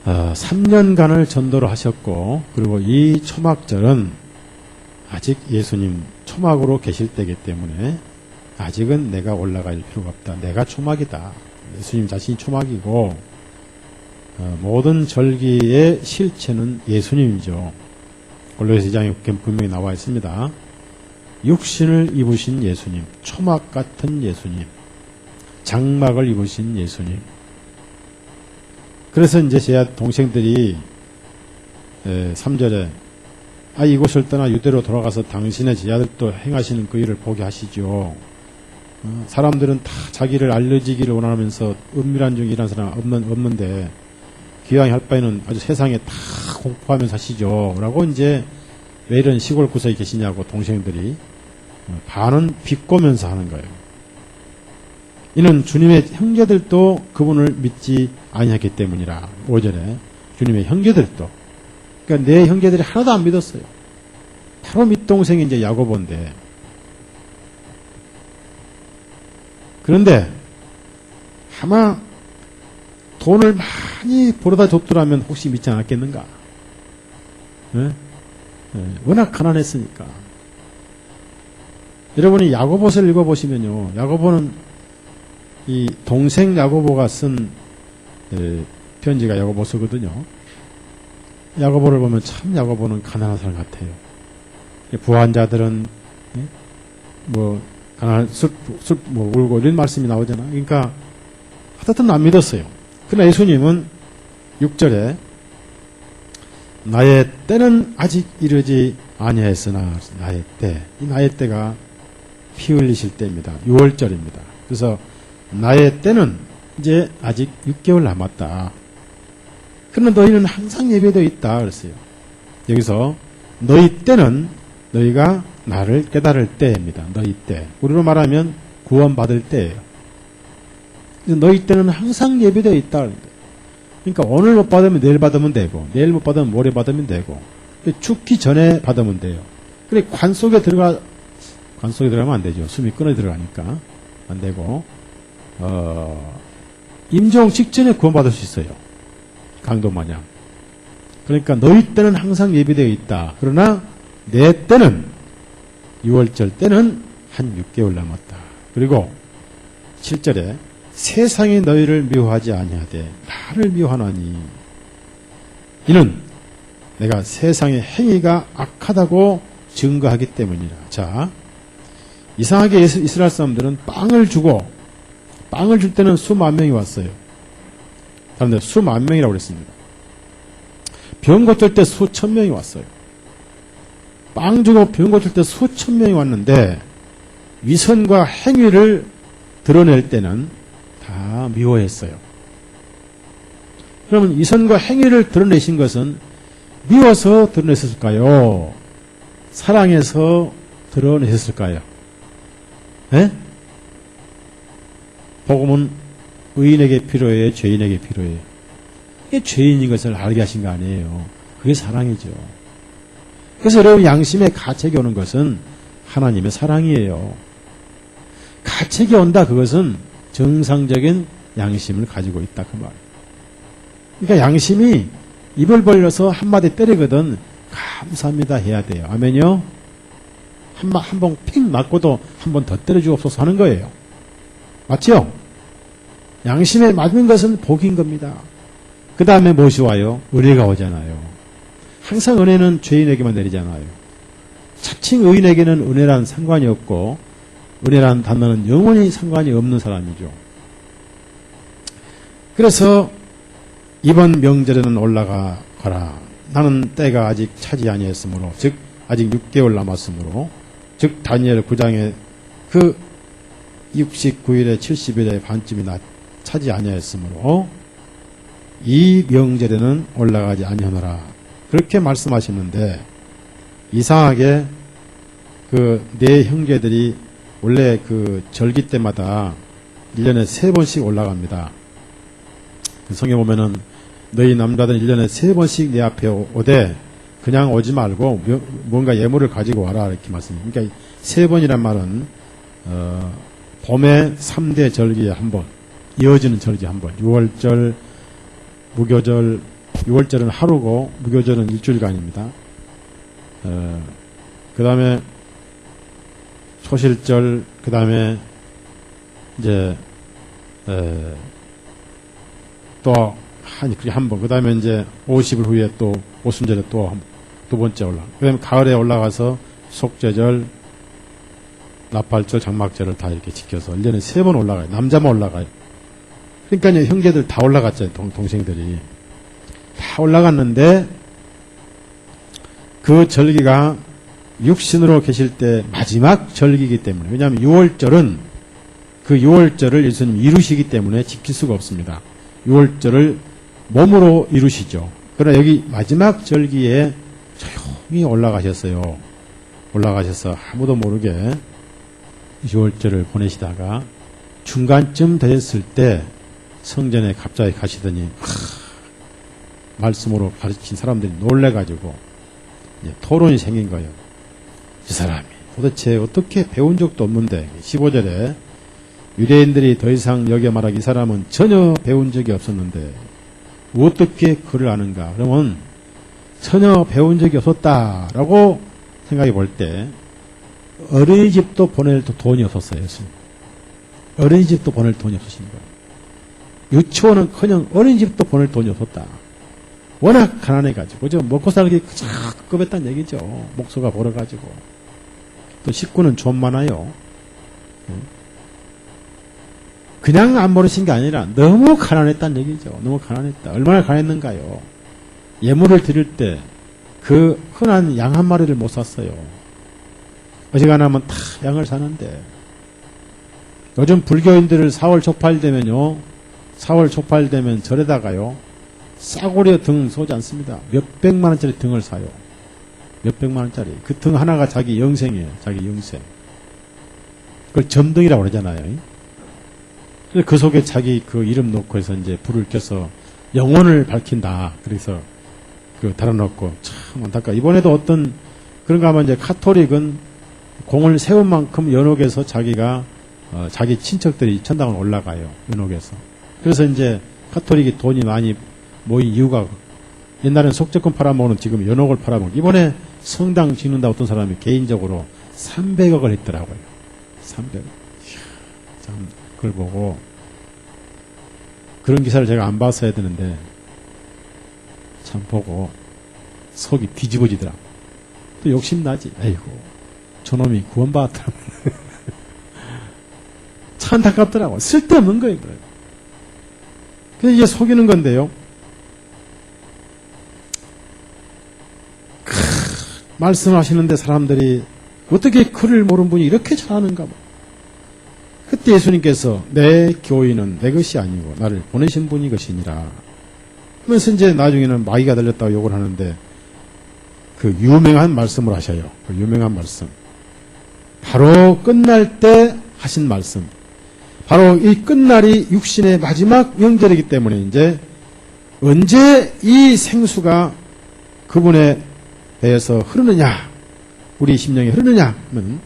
3년간을 전도를 하셨고, 그리고 이 초막절은 아직 예수님 초막으로 계실 때이기 때문에 아직은 내가 올라갈 필요가 없다. 내가 초막이다. 예수님 자신이 초막이고, 모든 절기의 실체는 예수님이죠. 골로새 2장에 분명히 나와 있습니다. 육신을 입으신 예수님, 초막 같은 예수님, 장막을 입으신 예수님. 그래서 이제 제 동생들이 3절에 이곳을 떠나 유대로 돌아가서 당신의 제자들도 행하시는 그 일을 보게 하시죠. 사람들은 다 자기를 알려지기를 원하면서 은밀한 중에 일하는 사람 없는데 기왕에 할 바에는 아주 세상에 다 공포하면서 하시죠. 라고 이제 왜 이런 시골 구석에 계시냐고 동생들이 반은 비꼬면서 하는 거예요. 이는 주님의 형제들도 그분을 믿지 아니했기 때문이라. 5절에 주님의 형제들도, 그러니까 내 형제들이 하나도 안 믿었어요. 바로 밑동생이 이제 야고보인데, 그런데 아마 돈을 많이 벌어다 줬더라면 혹시 믿지 않았겠는가? 네? 워낙 가난했으니까. 여러분이 야고보서를 읽어보시면요, 야고보는 이 동생 야고보가 쓴 편지가 야고보서거든요. 야고보를 보면 참 야고보는 가난한 사람 같아요. 부한 자들은 뭐 가난한 뭐 울고 이런 말씀이 나오잖아. 그러니까 하여튼 안 믿었어요. 그러나 예수님은 6절에 나의 때는 아직 이르지 아니하였으나 나의 때, 이 나의 때가 피 흘리실 때입니다. 6월절입니다. 그래서 나의 때는 이제 아직 6개월 남았다. 그러나 너희는 항상 예배되어 있다 그랬어요. 여기서 너희 때는 너희가 나를 깨달을 때입니다. 너희 때. 우리로 말하면 구원받을 때예요. 너희 때는 항상 예배되어 있다. 그러니까 오늘 못 받으면 내일 받으면 되고, 내일 못 받으면 모레 받으면 되고, 죽기 전에 받으면 돼요. 그래 관 속에 들어가면 안 되죠. 숨이 끊어 들어가니까 안 되고, 임종 직전에 구원받을 수 있어요. 강도 마냥. 그러니까 너희 때는 항상 예비되어 있다. 그러나 내 때는 6월절 때는 한 6개월 남았다. 그리고 7절에 세상이 너희를 미워하지 아니하되 나를 미워하나니 이는 내가 세상의 행위가 악하다고 증거하기 때문이라. 자, 이상하게 이스라엘 사람들은 빵을 줄 때는 수만 명이 왔어요. 사람들 수만 명이라고 그랬습니다. 병 고칠 때 수천 명이 왔어요. 빵 주고 병 고칠 때 수천 명이 왔는데 위선과 행위를 드러낼 때는 다 미워했어요. 그러면 위선과 행위를 드러내신 것은 미워서 드러냈을까요? 사랑해서 드러내셨을까요? 네? 복음은 의인에게 필요해요? 죄인에게 필요해요? 이게 죄인인 것을 알게 하신 거 아니에요. 그게 사랑이죠. 그래서 여러분 양심에 가책이 오는 것은 하나님의 사랑이에요. 가책이 온다, 그것은 정상적인 양심을 가지고 있다, 그 말. 그러니까 양심이 입을 벌려서 한마디 때리거든 감사합니다 해야 돼요. 아멘요? 한 번 핑 맞고도 한 번 더 때려주옵소서 하는 거예요. 맞죠? 양심에 맞는 것은 복인 겁니다. 그 다음에 무엇이 와요? 은혜가 오잖아요. 항상 은혜는 죄인에게만 내리잖아요. 자칭 의인에게는 은혜란 상관이 없고 은혜란 단어는 영원히 상관이 없는 사람이죠. 그래서 이번 명절에는 올라가거라. 나는 때가 아직 차지 아니했으므로, 즉 아직 6개월 남았으므로, 즉 다니엘 9장에 그 69일에 70일에 반쯤이 차지 아니했으므로 이 명절에는 올라가지 아니하노라. 그렇게 말씀하시는데 이상하게 그 네 형제들이 원래 그 절기 때마다 1년에 3번씩 올라갑니다. 성경에 보면은 너희 남자들은 1년에 3번씩 내 앞에 오되 그냥 오지 말고 뭔가 예물을 가지고 와라 이렇게 말씀합니다. 그러니까 3번이란 말은 봄에 3대 절기에 한 번, 이어지는 절기 한 번. 6월절, 무교절, 6월절은 하루고 무교절은 일주일간입니다. 그 다음에 초실절, 그 다음에 이제 또 한 번, 그 다음에 이제 50일 후에 또 오순절에 또 두 번째 올라. 그 다음에 가을에 올라가서 속죄절, 나팔절, 장막절을 다 이렇게 지켜서 1년에 3번 올라가요. 남자만 올라가요. 그러니까 형제들 다 올라갔죠. 동생들이. 다 올라갔는데 그 절기가 육신으로 계실 때 마지막 절기이기 때문에, 왜냐하면 6월절은 그 6월절을 예수님 이루시기 때문에 지킬 수가 없습니다. 6월절을 몸으로 이루시죠. 그러나 여기 마지막 절기에 조용히 올라가셨어요. 올라가셔서 아무도 모르게 6월절을 보내시다가 중간쯤 되었을 때 성전에 갑자기 가시더니 말씀으로 가르친 사람들이 놀래가지고 토론이 생긴 거예요. 이 사람이 도대체 어떻게 배운 적도 없는데, 15절에 유대인들이 더 이상 여기에 말하기 이 사람은 전혀 배운 적이 없었는데 어떻게 글을 아는가? 그러면 전혀 배운 적이 없었다라고 생각해 볼 때 어린이집도 보낼 돈이 없었어요. 어린이집도 보낼 돈이 없으신 거예요. 유치원은커녕 어린이집도 보낼 돈이 없었다. 워낙 가난해가지고 먹고 살기 급했다는 얘기죠. 목소가 벌어가지고. 또 식구는 좀 많아요. 그냥 안 버리신 게 아니라 너무 가난했다는 얘기죠. 너무 가난했다. 얼마나 가난했는가요. 예물을 드릴 때 그 흔한 양 한 마리를 못 샀어요. 어지간하면 다 양을 사는데, 요즘 불교인들을 4월 초팔 되면요, 4월 초팔 되면 절에다가요 싸구려 등 쏘지 않습니다. 몇백만 원짜리 등을 사요. 몇백만 원짜리. 그 등 하나가 자기 영생이에요. 자기 영생. 그걸 점등이라고 그러잖아요. 그 속에 자기 그 이름 놓고 해서 이제 불을 켜서 영혼을 밝힌다. 그래서 그 달아놓고 참 안타까워. 이번에도 어떤 그런가 하면 이제 카톨릭은 공을 세운 만큼 연옥에서 자기가 자기 친척들이 천당을 올라가요. 연옥에서. 그래서 이제 카톨릭이 돈이 많이 모인 이유가, 옛날엔 속죄권 팔아먹는 지금 연옥을 팔아먹는. 이번에 성당 짓는다 어떤 사람이 개인적으로 300억을 했더라고요. 300억. 참 그걸 보고 그런 기사를 제가 안 봤어야 되는데 참 보고 속이 뒤집어지더라고. 또 욕심나지. 아이고 저놈이 구원받았더라고. 참 안타깝더라고. 쓸데없는 거예요. 그래서 이게 속이는 건데요. 말씀하시는데 사람들이 어떻게 글을 모르는 분이 이렇게 잘하는가 봐. 그때 예수님께서 내 교인은 내 것이 아니고 나를 보내신 분이 것이니라 하면서 이제 나중에는 마귀가 들렸다고 욕을 하는데 그 유명한 말씀을 하셔요. 그 유명한 말씀. 바로 끝날 때 하신 말씀. 바로 이 끝날이 육신의 마지막 명절이기 때문에 이제 언제 이 생수가 그분의 배에서 흐르느냐, 우리 심령에 흐르느냐 하면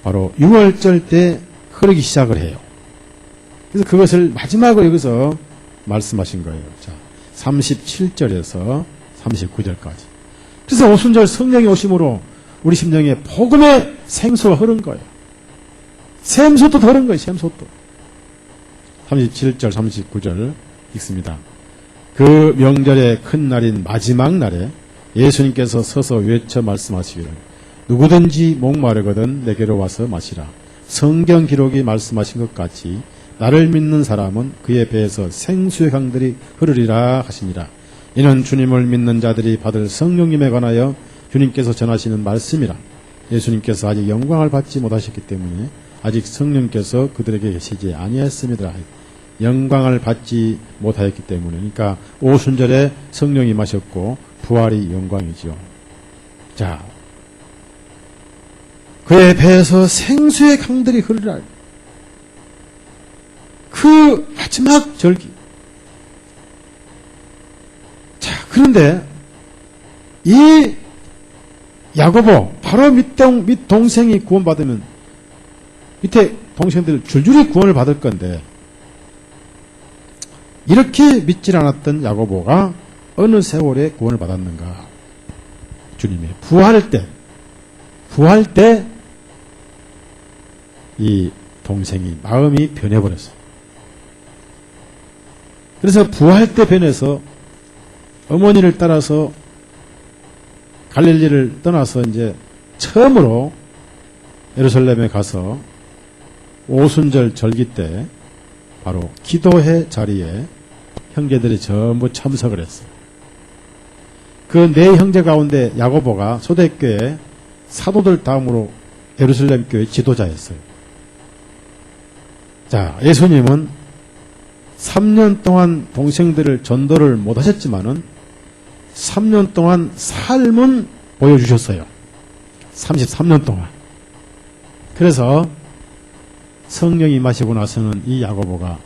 바로 6월절 때 흐르기 시작을 해요. 그래서 그것을 마지막으로 여기서 말씀하신 거예요. 자, 37절에서 39절까지. 그래서 오순절 성령이 오심으로 우리 심령에 복음의 생수가 흐른 거예요. 샘솟도 흐른 거예요. 샘솟도. 37절 39절 읽습니다. 그 명절의 큰 날인 마지막 날에 예수님께서 서서 외쳐 말씀하시기를 누구든지 목마르거든 내게로 와서 마시라. 성경 기록이 말씀하신 것 같이 나를 믿는 사람은 그의 배에서 생수의 강들이 흐르리라 하시니라. 이는 주님을 믿는 자들이 받을 성령님에 관하여 주님께서 전하시는 말씀이라. 예수님께서 아직 영광을 받지 못하셨기 때문에 아직 성령께서 그들에게 계시지 아니했습니다. 영광을 받지 못하였기 때문에, 그러니까 오순절에 성령이 임하셨고 부활이 영광이죠. 자, 그의 배에서 생수의 강들이 흐르라. 그 마지막 절기. 자, 그런데 이 야고보 바로 밑 동생이 구원받으면 밑에 동생들 줄줄이 구원을 받을 건데 이렇게 믿질 않았던 야고보가 어느 세월에 구원을 받았는가? 주님의 부활 때 이 동생이 마음이 변해버렸어요. 그래서 부활 때 변해서 어머니를 따라서 갈릴리를 떠나서 이제 처음으로 예루살렘에 가서 오순절 절기 때 바로 기도회 자리에 형제들이 전부 참석을 했어요. 그 네 형제 가운데 야고보가 초대교회 사도들 다음으로 예루살렘 교회 지도자였어요. 자, 예수님은 3년 동안 동생들을 전도를 못 하셨지만은 3년 동안 삶은 보여주셨어요. 33년 동안. 그래서 성령이 임하시고 나서는 이 야고보가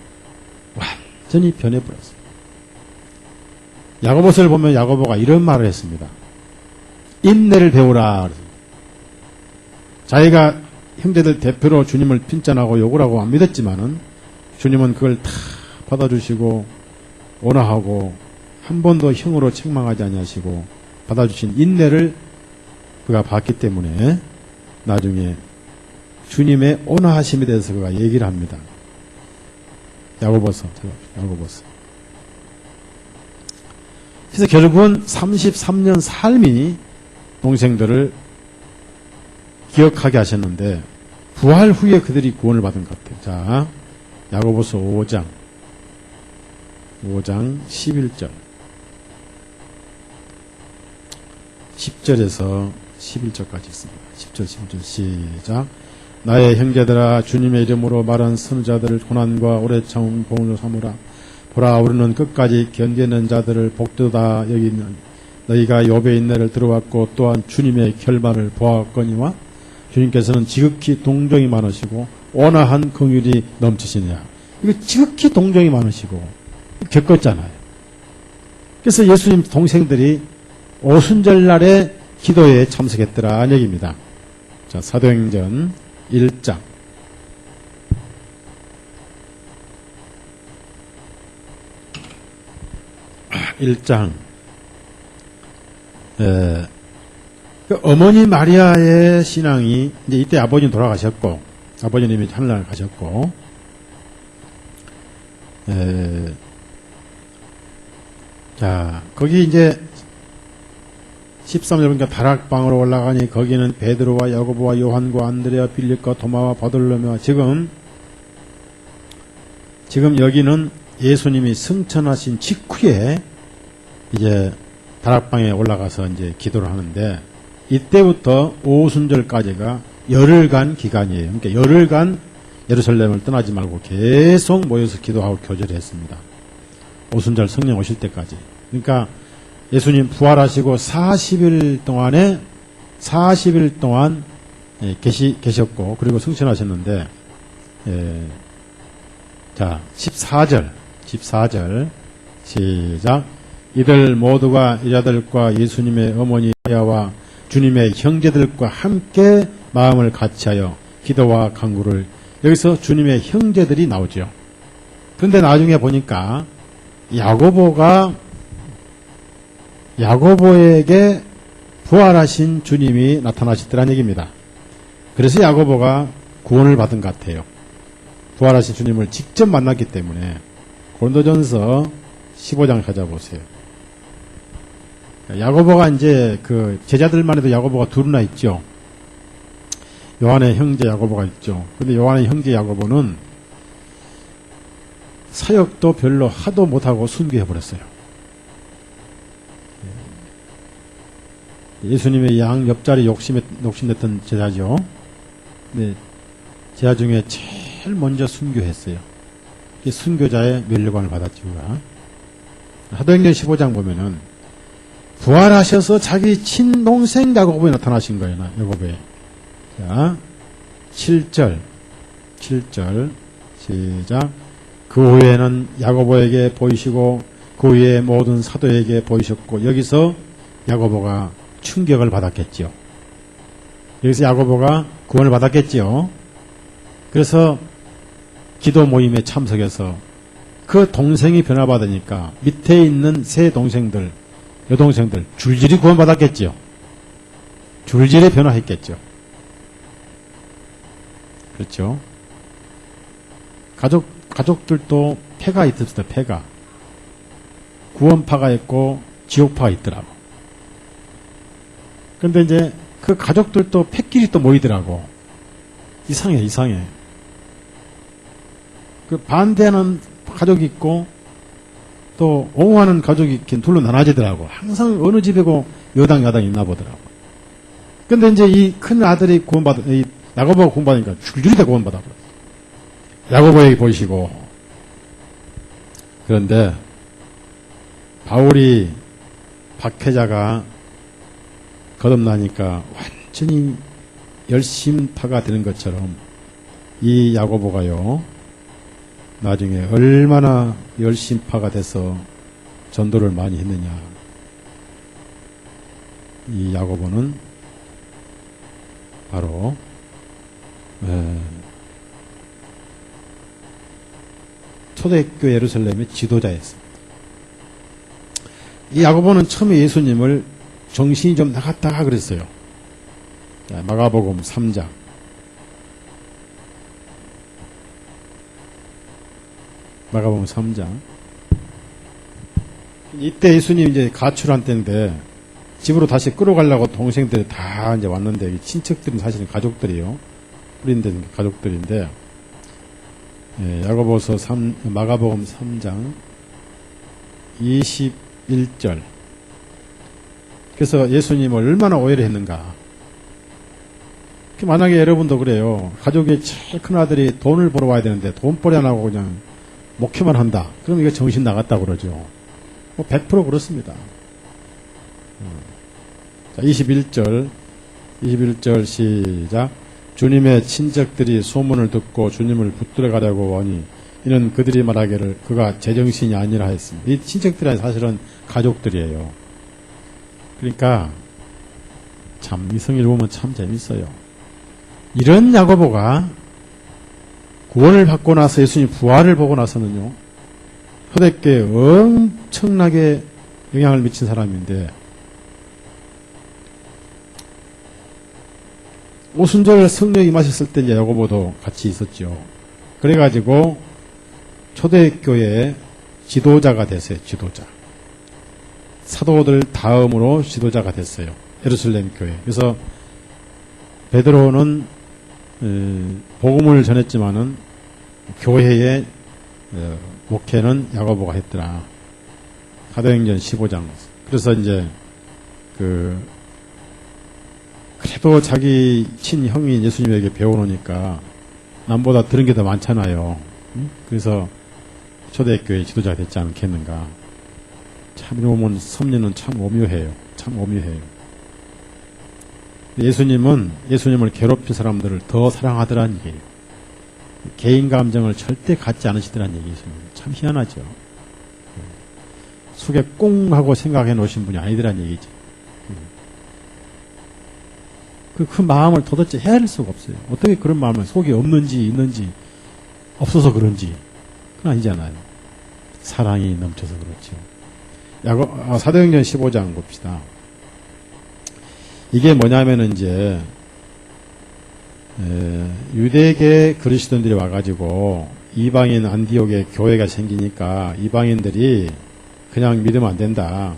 완전히 변해버렸어요. 야고보서를 보면 야고보가 이런 말을 했습니다. 인내를 배우라. 자기가 형제들 대표로 주님을 핀잔하고 욕을 하고 안 믿었지만은 주님은 그걸 다 받아주시고 온화하고 한 번도 형으로 책망하지 아니하시고 받아주신 인내를 그가 봤기 때문에 나중에 주님의 온화하심에 대해서 그가 얘기를 합니다. 야고보서. 그래서 결국은 33년 삶이 동생들을 기억하게 하셨는데 부활 후에 그들이 구원을 받은 것 같아요. 자, 야고보서 5장 11절 10절에서 11절까지 있습니다. 10절 11절 시작. 나의 형제들아 주님의 이름으로 말한 선지자들을 고난과 오래 참은 보응으로 삼으라. 보라 우리는 끝까지 견디는 자들을 복되다 여기는 너희가 욥의 인내를 들어왔고 또한 주님의 결말을 보았거니와 주님께서는 지극히 동정이 많으시고 온화한 긍휼이 넘치시냐. 이거 지극히 동정이 많으시고 겪었잖아요. 그래서 예수님 동생들이 오순절 날에 기도에 참석했더라 얘기입니다. 자, 사도행전 1장 1장 그 어머니 마리아의 신앙이 이제 이때 아버님 돌아가셨고 아버님이 하늘나라 가셨고 자 거기 이제 13절 보니까 다락방으로 올라가니 거기는 베드로와 야고보와 요한과 안드레와 빌립과 도마와 바돌로메와 지금 여기는 예수님이 승천하신 직후에 이제 다락방에 올라가서 이제 기도를 하는데 이때부터 오순절까지가 열흘간 기간이에요. 그러니까 열흘간 예루살렘을 떠나지 말고 계속 모여서 기도하고 교제를 했습니다. 오순절 성령 오실 때까지. 그러니까 예수님 부활하시고 40일 동안 계셨고 그리고 승천하셨는데 자 14절 시작. 이들 모두가 이자들과 예수님의 어머니 마리아와 주님의 형제들과 함께 마음을 같이하여 기도와 간구를 여기서 주님의 형제들이 나오죠. 그런데 나중에 보니까 야고보에게 부활하신 주님이 나타나시더란 얘기입니다. 그래서 야고보가 구원을 받은 것 같아요. 부활하신 주님을 직접 만났기 때문에. 고린도전서 15장 찾아보세요. 야고보가 이제 그 제자들만 해도 야고보가 둘이나 있죠. 요한의 형제 야고보가 있죠. 근데 요한의 형제 야고보는 사역도 별로 하도 못하고 순교해버렸어요. 예수님의 양 옆자리 욕심냈던 제자죠. 네, 제자 중에 제일 먼저 순교했어요. 순교자의 멸류관을 받았죠. 사도행전 15장 보면은 부활하셔서 자기 친동생 야고보에 나타나신 거예요. 야고보에. 자, 7절 시작. 그 후에는 야고보에게 보이시고 그 후에 모든 사도에게 보이셨고, 여기서 야고보가 충격을 받았겠죠. 여기서 야고보가 구원을 받았겠죠. 그래서 기도 모임에 참석해서 그 동생이 변화받으니까 밑에 있는 세 동생들, 여동생들 줄줄이 구원받았겠죠. 줄줄이 변화했겠죠. 그렇죠. 가족들도 패가 있었어요. 패가. 구원파가 있고 지옥파가 있더라고. 그런데 이제 그 가족들도 패끼리 또 모이더라고. 이상해. 그 반대하는 가족이 있고 또 옹호하는 가족이 있긴 둘로 나눠지더라고. 항상 어느 집에고 여당 야당이 있나 보더라고. 근데 이제 이 큰 아들이 이 야고보가 구원받으니까 줄줄이 다 구원받아. 야고보에게 보이시고. 그런데 바울이 박해자가 거듭나니까 완전히 열심파가 되는 것처럼 이 야고보가요, 나중에 얼마나 열심파가 돼서 전도를 많이 했느냐. 이 야고보는 바로 초대교 예루살렘의 지도자였습니다. 이 야고보는 처음에 예수님을 정신이 좀 나갔다 그랬어요. 자, 마가복음 3장. 마가복음 3장. 이때 예수님 이제 가출한 때인데 집으로 다시 끌어가려고 동생들이 다 이제 왔는데, 친척들은 사실은 가족들이요. 뿌린데 가족들인데, 야고보서 마가복음 3장 21절. 그래서 예수님을 얼마나 오해를 했는가. 만약에 여러분도 그래요. 가족의 제일 큰 아들이 돈을 벌어 와야 되는데 돈벌이 안 하고 그냥 목회만 한다. 그럼 이거 정신 나갔다고 그러죠. 100% 그렇습니다. 자, 21절 시작. 주님의 친척들이 소문을 듣고 주님을 붙들어 가려고 하니 이는 그들이 말하기를 그가 제정신이 아니라 했습니다. 이 친척들이 사실은 가족들이에요. 그러니까 참 이성일 보면 참 재밌어요. 이런 야고보가 구원을 받고 나서 예수님 부활을 보고 나서는요, 초대교회에 엄청나게 영향을 미친 사람인데, 오순절 성령이 임하셨을 때 이제 야고보도 같이 있었죠. 그래가지고 초대교회의 지도자가 됐어요. 지도자. 사도들 다음으로 지도자가 됐어요. 예루살렘 교회. 그래서 베드로는 복음을 전했지만은 교회의 목회는 야고보가 했더라. 사도행전 15장. 그래서 이제 그래도 자기 친형이 예수님에게 배워놓으니까 남보다 들은 게 더 많잖아요. 그래서 초대교회 지도자가 됐지 않겠는가. 참, 이러고 보면 섭리는 참 오묘해요. 참 오묘해요. 예수님을 괴롭힌 사람들을 더 사랑하더란 얘기예요. 개인 감정을 절대 갖지 않으시더란 얘기예요. 참 희한하죠. 속에 꽁 하고 생각해 놓으신 분이 아니더란 얘기죠. 그 마음을 도대체 헤아릴 수가 없어요. 어떻게 그런 마음을 속이 없는지 있는지 없어서 그런지 그건 아니잖아요. 사랑이 넘쳐서 그렇죠. 사도행전 15장 봅시다. 이게 뭐냐면은 이제 유대계 그리스도인들이 와가지고 이방인 안디옥에 교회가 생기니까 이방인들이 그냥 믿으면 안 된다.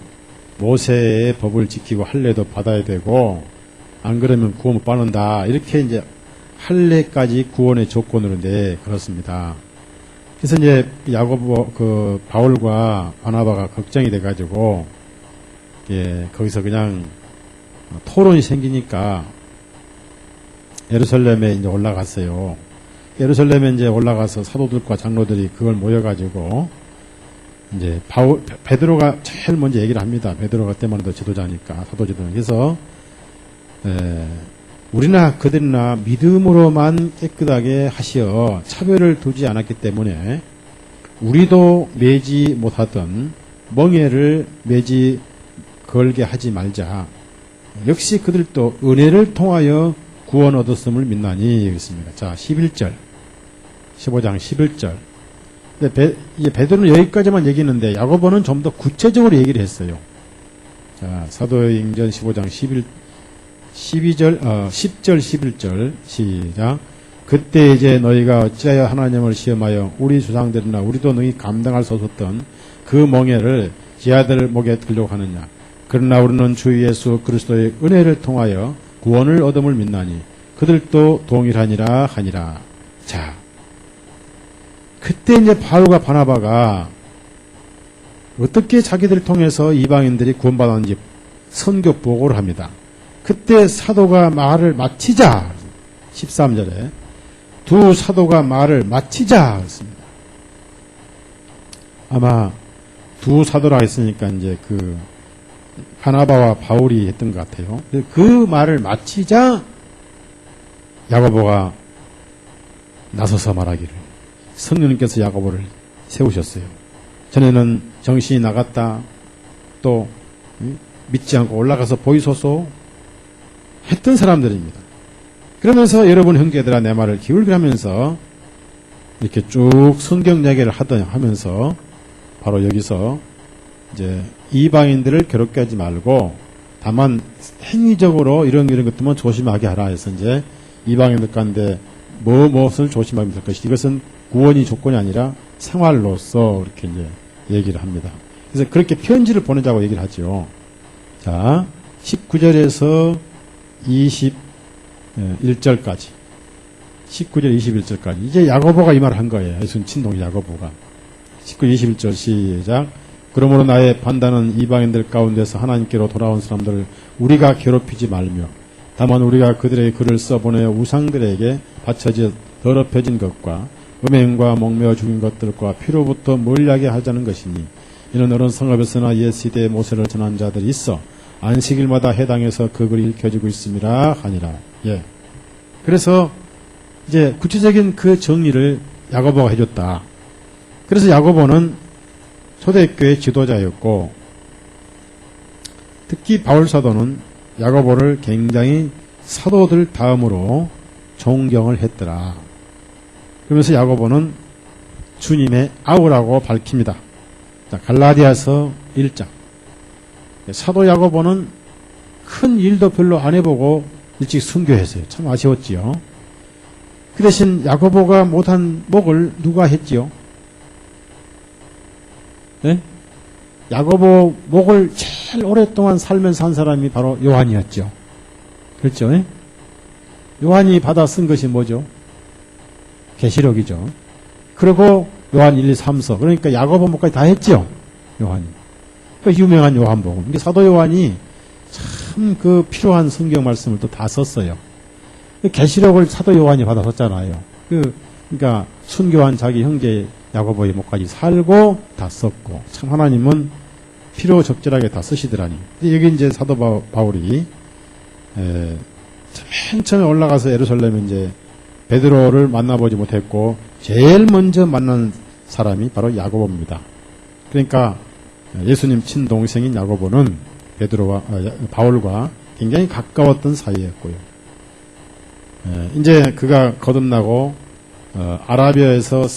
모세의 법을 지키고 할례도 받아야 되고 안 그러면 구원 못 받는다. 이렇게 이제 할례까지 구원의 조건으로 그렇습니다. 그래서 이제 바울과 바나바가 걱정이 돼가지고 거기서 그냥 토론이 생기니까 예루살렘에 이제 올라갔어요. 예루살렘에 이제 올라가서 사도들과 장로들이 그걸 모여가지고 이제 베드로가 제일 먼저 얘기를 합니다. 베드로가 그때만 해도 지도자니까 사도 지도자. 그래서 우리나 그들이나 믿음으로만 깨끗하게 하시어 차별을 두지 않았기 때문에 우리도 매지 못하던 멍에를 매지 걸게 하지 말자. 역시 그들도 은혜를 통하여 구원 얻었음을 믿나니 여기 있습니다. 자, 11절 15장 11절 베드로는 여기까지만 얘기했는데 야고보는 좀 더 구체적으로 얘기를 했어요. 자, 사도행전 15장 10절 11절 시작. 그때 이제 너희가 어찌하여 하나님을 시험하여 우리 조상들이나 우리도 너희 감당할 수 없었던 그 멍에를 제 아들 목에 들려고 하느냐. 그러나 우리는 주 예수 그리스도의 은혜를 통하여 구원을 얻음을 믿나니 그들도 동일하니라 하니라. 자, 그때 이제 바울과 바나바가 어떻게 자기들을 통해서 이방인들이 구원받았는지 선교 보고를 합니다. 그때 사도가 말을 마치자 13절에 두 사도가 말을 마치자 했습니다. 아마 두 사도라 했으니까 이제 바나바와 바울이 했던 것 같아요. 그 말을 마치자 야고보가 나서서 말하기를 성령님께서 야고보를 세우셨어요. 전에는 정신이 나갔다 또 믿지 않고 올라가서 보이소서 했던 사람들입니다. 그러면서 여러분 형제들아 내 말을 기울이면서 이렇게 쭉 성경 이야기를 하면서 바로 여기서 이제 이방인들을 괴롭게 하지 말고 다만 행위적으로 이런 것들만 조심하게 하라 해서 이제 이방인들 가운데 무엇을 조심하면 될 것이 이것은 구원이 조건이 아니라 생활로서 이렇게 이제 얘기를 합니다. 그래서 그렇게 편지를 보내자고 얘기를 하죠. 자, 19절에서 21절까지 19절 21절까지 이제 야고보가 이 말을 한 거예요. 예수님 친동 야고보가 19, 21절 시작. 그러므로 나의 판단은 이방인들 가운데서 하나님께로 돌아온 사람들을 우리가 괴롭히지 말며 다만 우리가 그들에게 글을 써보내어 우상들에게 바쳐져 더럽혀진 것과 음행과 목매어 죽인 것들과 피로부터 멀리하게 하자는 것이니 이는 어느 성읍에서나 옛 시대의 모세를 전한 자들이 있어 안식일마다 해당해서 그 글이 읽혀지고 있음이라 하니라. 예. 그래서 이제 구체적인 그 정리를 야고보가 해줬다. 그래서 야고보는 초대교회 지도자였고 특히 바울 사도는 야고보를 굉장히 사도들 다음으로 존경을 했더라. 그러면서 야고보는 주님의 아우라고 밝힙니다. 자, 갈라디아서 1장. 사도 야고보는 큰 일도 별로 안 해보고 일찍 순교했어요. 참 아쉬웠지요. 그 대신 야고보가 못한 목을 누가 했지요? 네? 야고보 목을 제일 오랫동안 살면서 한 사람이 바로 요한이었죠. 그렇죠? 네? 요한이 받아 쓴 것이 뭐죠? 계시록이죠. 그리고 요한 1, 2, 3서 그러니까 야고보 목까지 다 했죠. 요한이. 그 유명한 요한복음. 이게 사도 요한이 참 그 필요한 성경 말씀을 또 다 썼어요. 계시록을 사도 요한이 받아 썼잖아요. 그러니까 순교한 자기 형제 야고보의 목까지 살고 다 썼고 참 하나님은 필요 적절하게 다 쓰시더라니. 여기 이제 사도 바울이 맨 처음에 올라가서 예루살렘에 이제 베드로를 만나보지 못했고 제일 먼저 만난 사람이 바로 야고보입니다. 그러니까 예수님 친동생인 야고보는 바울과 굉장히 가까웠던 사이였고요. 이제 그가 거듭나고 아라비아에서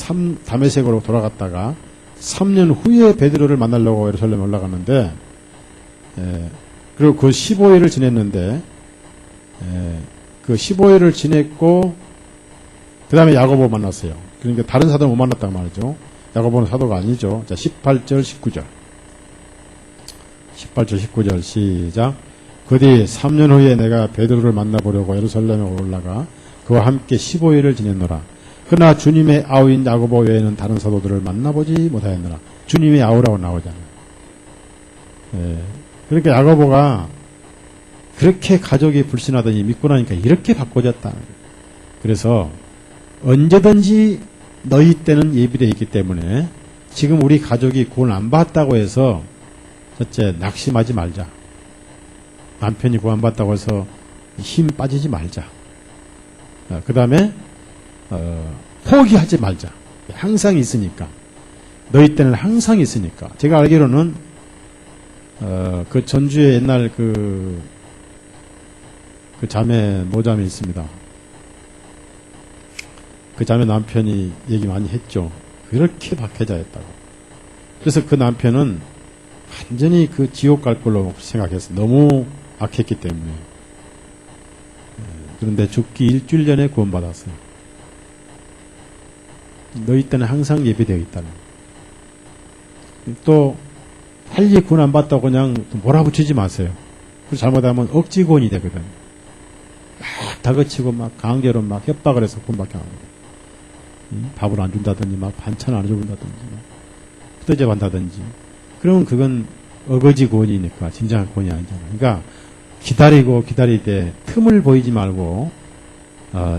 다메섹으로 돌아갔다가 3년 후에 베드로를 만나려고 예루살렘에 올라갔는데 그리고 그 15일을 지냈는데 그 15일을 지냈고 그 다음에 야고보 만났어요. 그러니까 다른 사도는 못 만났단 말이죠. 야고보는 사도가 아니죠. 자, 18절 19절 18절 19절 시작. 그 뒤 3년 후에 내가 베드로를 만나보려고 예루살렘에 올라가 그와 함께 15일을 지냈노라. 그러나 주님의 아우인 야고보 외에는 다른 사도들을 만나보지 못하였노라. 주님의 아우라고 나오잖아요. 그러니까 야고보가 그렇게 가족이 불신하더니 믿고 나니까 이렇게 바꿔졌다. 그래서 언제든지 너희 때는 예비되어 있기 때문에 지금 우리 가족이 구원 안 받았다고 해서 첫째 낙심하지 말자. 남편이 구원 받았다고 해서 힘 빠지지 말자. 그 다음에 포기하지 말자. 항상 있으니까. 너희 때는 항상 있으니까. 제가 알기로는 그 전주에 옛날 그 자매 모자매 있습니다. 그 자매 남편이 얘기 많이 했죠. 그렇게 박해자였다고. 그래서 그 남편은 완전히 그 지옥 갈 걸로 생각했어. 너무 악했기 때문에. 그런데 죽기 일주일 전에 구원받았어요. 너희 때는 항상 예비되어 있다는. 또 할리 구원 안 받다고 그냥 몰아붙이지 마세요. 그리고 잘못하면 억지 구원이 되거든. 막 다그치고 막 강제로 막 협박을 해서 구원받게 합니다. 밥을 안 준다든지 막 반찬 안 준다든지 막 후대접 한다든지. 그러면 그건 어거지 구원이니까 진정한 구원이 아니잖아. 그러니까 기다리고 기다리되 틈을 보이지 말고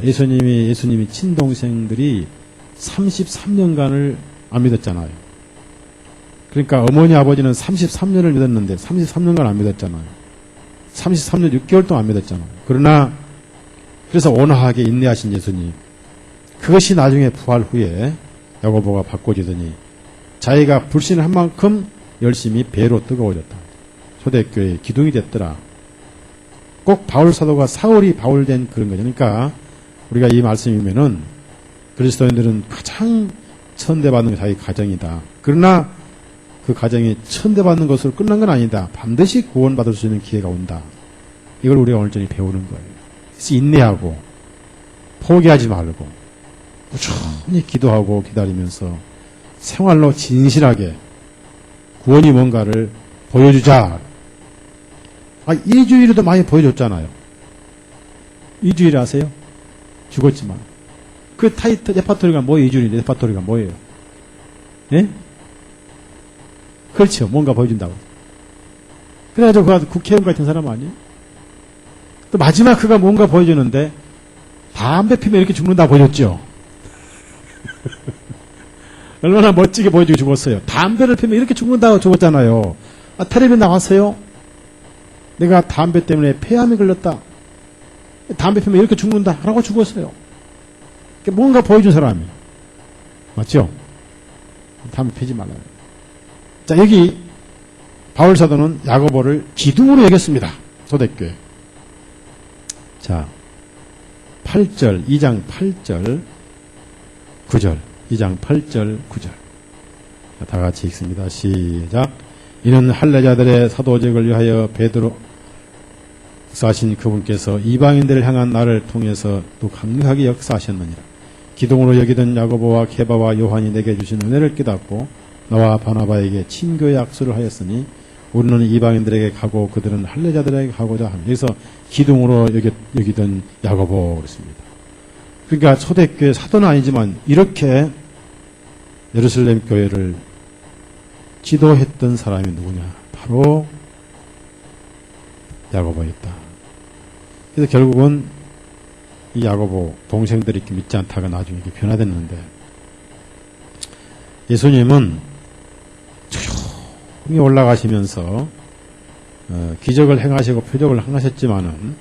예수님이 친동생들이 33년간을 안 믿었잖아요. 그러니까 어머니 아버지는 33년을 믿었는데 33년간 안 믿었잖아요. 33년 6개월 동안 안 믿었잖아요. 그러나 그래서 온화하게 인내하신 예수님, 그것이 나중에 부활 후에 야고보가 바꿔지더니 자기가 불신을 한 만큼 열심히 배로 뜨거워졌다. 초대교회의 기둥이 됐더라. 꼭 바울 사도가 사울이 바울된 그런 거죠. 그러니까 우리가 이 말씀이면은 그리스도인들은 가장 천대받는 게 자기 가정이다. 그러나 그 가정이 천대받는 것으로 끝난 건 아니다. 반드시 구원받을 수 있는 기회가 온다. 이걸 우리가 오늘 저녁에 배우는 거예요. 그래서 인내하고 포기하지 말고 꾸준히 기도하고 기다리면서 생활로 진실하게 구원이 뭔가를 보여주자. 이주일에도 많이 보여줬잖아요. 이주일 아세요? 죽었지만. 그 타이틀, 레파토리가 뭐예요? 이주일 레파토리가 뭐예요? 예? 그렇죠. 뭔가 보여준다고. 그래가지고 그가 국회의원 같은 사람 아니에요? 또 마지막 그가 뭔가 보여주는데 담배 피면 이렇게 죽는다 보여줬죠. 얼마나 멋지게 보여주고 죽었어요. 담배를 피면 이렇게 죽는다고 죽었잖아요. 텔레비전 나왔어요. 내가 담배 때문에 폐암이 걸렸다. 담배 피면 이렇게 죽는다. 라고 죽었어요. 뭔가 보여준 사람이. 맞죠? 담배 피지 말라요. 자, 여기 바울 사도는 야고보를 기둥으로 여겼습니다. 초대교회. 자, 8절, 2장 8절, 9절. 2장 8절, 9절. 다 같이 읽습니다. 시작. 이는 할례자들의 사도직을 위하여 베드로 역사하신 그분께서 이방인들을 향한 나를 통해서 또 강력하게 역사하셨느니라. 기둥으로 여기던 야고보와 게바와 요한이 내게 주신 은혜를 깨닫고 나와 바나바에게 친교의 약수를 하였으니 우리는 이방인들에게 가고 그들은 할례자들에게 가고자 합니다. 여기서 기둥으로 여기던 야고보 그랬습니다. 그러니까 초대교회 사도는 아니지만 이렇게 예루살렘 교회를 지도했던 사람이 누구냐? 바로 야고보였다. 그래서 결국은 이 야고보 동생들이 이렇게 믿지 않다가 나중에 이렇게 변화됐는데 예수님은 조용히 올라가시면서 기적을 행하시고 표적을 행하셨지만은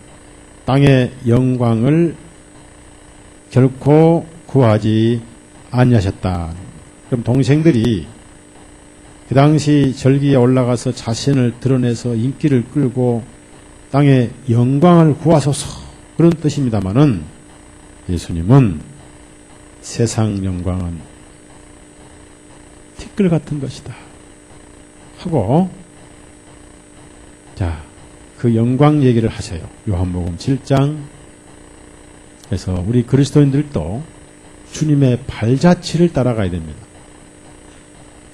땅의 영광을 결코 구하지 아니하셨다. 그럼 동생들이 그 당시 절기에 올라가서 자신을 드러내서 인기를 끌고 땅의 영광을 구하소서 그런 뜻입니다만은 예수님은 세상 영광은 티끌 같은 것이다 하고, 자, 그 영광 얘기를 하셔요. 요한복음 7장. 그래서 우리 그리스도인들도 주님의 발자취를 따라가야 됩니다.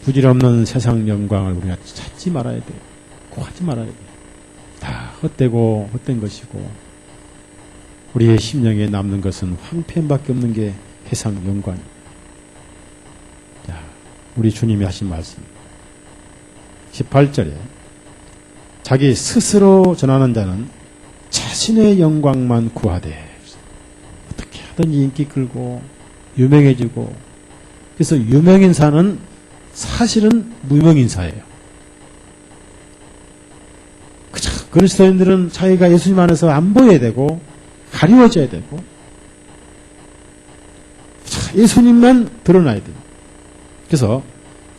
부질없는 세상 영광을 우리가 찾지 말아야 돼요. 꼭 하지 말아야 돼요. 다 헛되고 헛된 것이고, 우리의 심령에 남는 것은 황폐함밖에 없는 게 세상 영광입니다. 자, 우리 주님이 하신 말씀 18절에 자기 스스로 전하는 자는 자신의 영광만 구하되, 어떻게 하든지 인기 끌고 유명해지고, 그래서 유명인사는 사실은 무명인사예요. 그저 그리스도인들은 자기가 예수님 안에서 안 보여야 되고 가리워져야 되고, 예수님만 드러나야 돼요. 그래서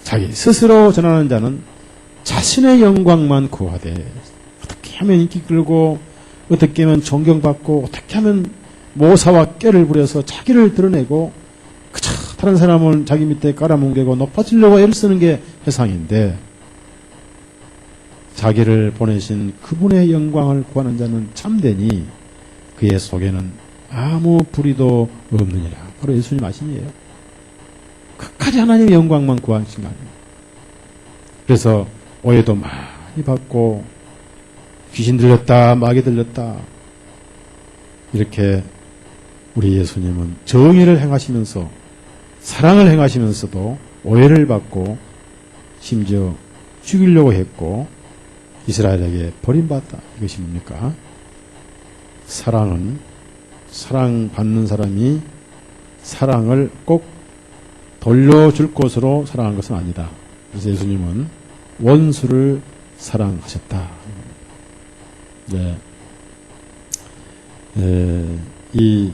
자기 스스로 전하는 자는 자신의 영광만 구하되, 어떻게 하면 인기 끌고, 어떻게 하면 존경받고, 어떻게 하면 모사와 깨를 부려서 자기를 드러내고, 그저 다른 사람을 자기 밑에 깔아뭉개고 높아지려고 애를 쓰는 게 세상인데, 자기를 보내신 그분의 영광을 구하는 자는 참되니 그의 속에는 아무 불의도 없느니라. 바로 예수님 말씀이에요. 끝까지 하나님의 영광만 구하신 거 아니에요. 그래서 오해도 많이 받고, 귀신 들렸다, 마귀 들렸다, 이렇게 우리 예수님은 정의를 행하시면서 사랑을 행하시면서도 오해를 받고 심지어 죽이려고 했고 이스라엘에게 버림받았다. 이것이 뭡니까? 사랑은, 사랑받는 사람이 사랑을 꼭 돌려줄 것으로 사랑한 것은 아니다. 그래서 예수님은 원수를 사랑하셨다. 네. 이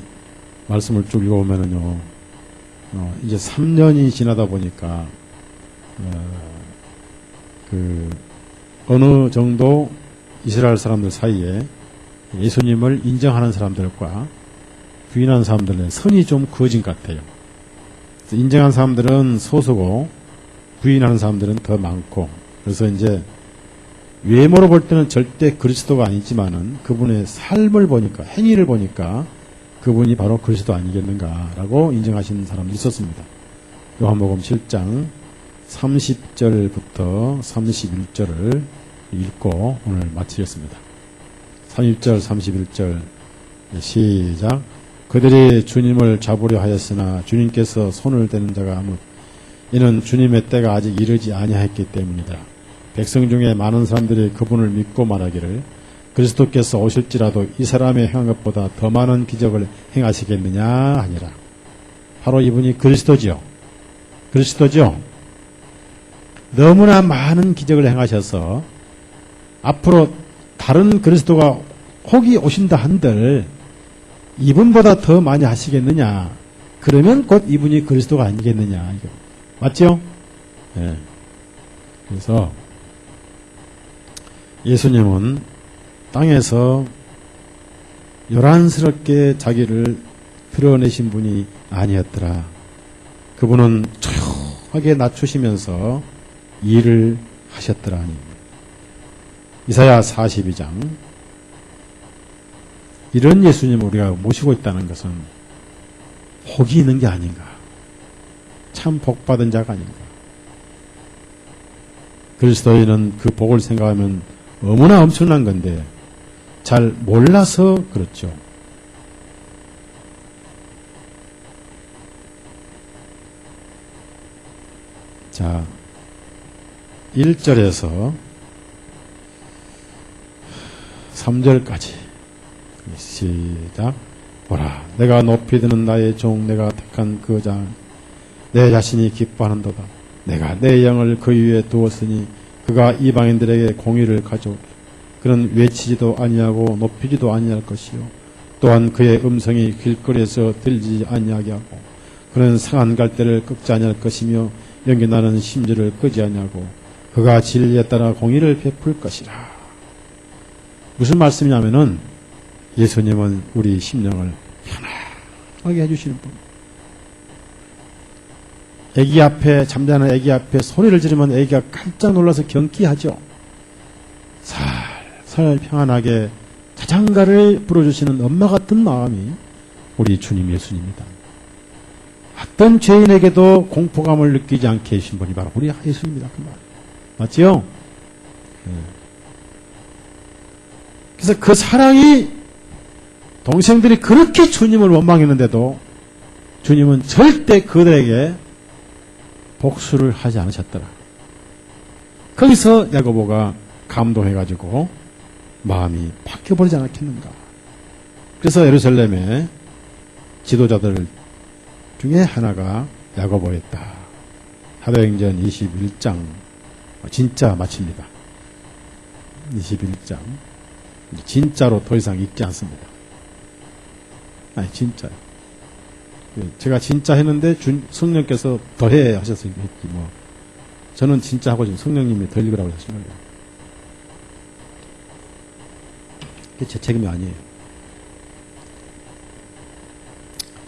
말씀을 쭉 읽어보면은요, 이제 3년이 지나다 보니까, 어느 정도 이스라엘 사람들 사이에 예수님을 인정하는 사람들과 부인하는 사람들의 선이 좀 그어진 것 같아요. 인정하는 사람들은 소수고, 부인하는 사람들은 더 많고, 그래서 이제 외모로 볼 때는 절대 그리스도가 아니지만은 그분의 삶을 보니까, 행위를 보니까 그분이 바로 그리스도 아니겠는가라고 인정하시는 사람도 있었습니다. 요한복음 7장 30절부터 31절을 읽고 오늘 마치겠습니다. 30절, 31절 시작. 그들이 주님을 잡으려 하였으나 주님께서 손을 대는 자가 아무, 이는 주님의 때가 아직 이르지 아니하였기 때문이다. 백성 중에 많은 사람들이 그분을 믿고 말하기를 그리스도께서 오실지라도 이 사람의 행한 것보다 더 많은 기적을 행하시겠느냐 하니라. 바로 이분이 그리스도죠. 그리스도죠. 너무나 많은 기적을 행하셔서 앞으로 다른 그리스도가 혹이 오신다 한들 이분보다 더 많이 하시겠느냐. 그러면 곧 이분이 그리스도가 아니겠느냐. 이거. 맞죠? 네. 그래서 예수님은 땅에서 요란스럽게 자기를 드러내신 분이 아니었더라. 그분은 조용하게 낮추시면서 일을 하셨더라니. 이사야 42장. 이런 예수님을 우리가 모시고 있다는 것은 복이 있는 게 아닌가. 참 복받은 자가 아닌가. 그리스도인은 그 복을 생각하면 너무나 엄청난 건데 잘 몰라서 그렇죠. 자, 1절에서 3절까지 시작. 보라, 내가 높이 드는 나의 종, 내가 택한 그 자, 내 자신이 기뻐하는도다. 내가 내 영을 그 위에 두었으니 그가 이방인들에게 공의를 가져오리. 그는 외치지도 아니하고 높이지도 아니할 것이요, 또한 그의 음성이 길거리에서 들리지 아니하게 하고, 그는 상한 갈대를 꺾지 아니할 것이며 연기나는 심지를 끄지 아니하고, 그가 진리에 따라 공의를 베풀 것이라. 무슨 말씀이냐면은 예수님은 우리 심령을 편하게 하게 해주시는 분. 아기 앞에, 잠자는 아기 앞에 소리를 지르면 아기가 깜짝 놀라서 경기하죠. 살살 평안하게 자장가를 불어주시는 엄마 같은 마음이 우리 주님 예수님입니다. 어떤 죄인에게도 공포감을 느끼지 않게 해주신 분이 바로 우리 예수님입니다. 그 말. 맞지요? 그래서 그 사랑이 동생들이 그렇게 주님을 원망했는데도 주님은 절대 그들에게 복수를 하지 않으셨더라. 거기서 야고보가 감동해가지고 마음이 바뀌어버리지 않았겠는가. 그래서 예루살렘의 지도자들 중에 하나가 야고보였다. 사도행전 21장 진짜 마칩니다. 21장 진짜로 더 이상 읽지 않습니다. 아니 진짜요. 제가 진짜 했는데 성령께서 더해 하셨으니까 했지 뭐. 저는 진짜 하고 지금 성령님이 더 읽으라고 하신 거예요. 그게 제 책임이 아니에요.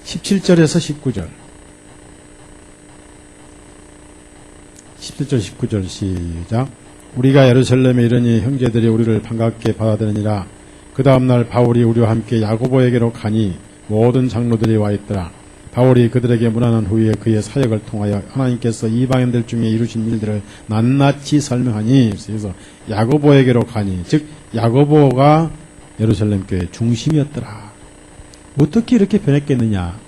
17절에서 19절 17절 19절 시작. 우리가 예루살렘에 이르니 형제들이 우리를 반갑게 받아들이니라. 그 다음날 바울이 우리와 함께 야고보에게로 가니 모든 장로들이 와 있더라. 바울이 그들에게 문안한 후에 그의 사역을 통하여 하나님께서 이방인들 중에 이루신 일들을 낱낱이 설명하니, 그래서 야고보에게로 가니, 즉 야고보가 예루살렘 교회의 중심이었더라. 어떻게 이렇게 변했겠느냐?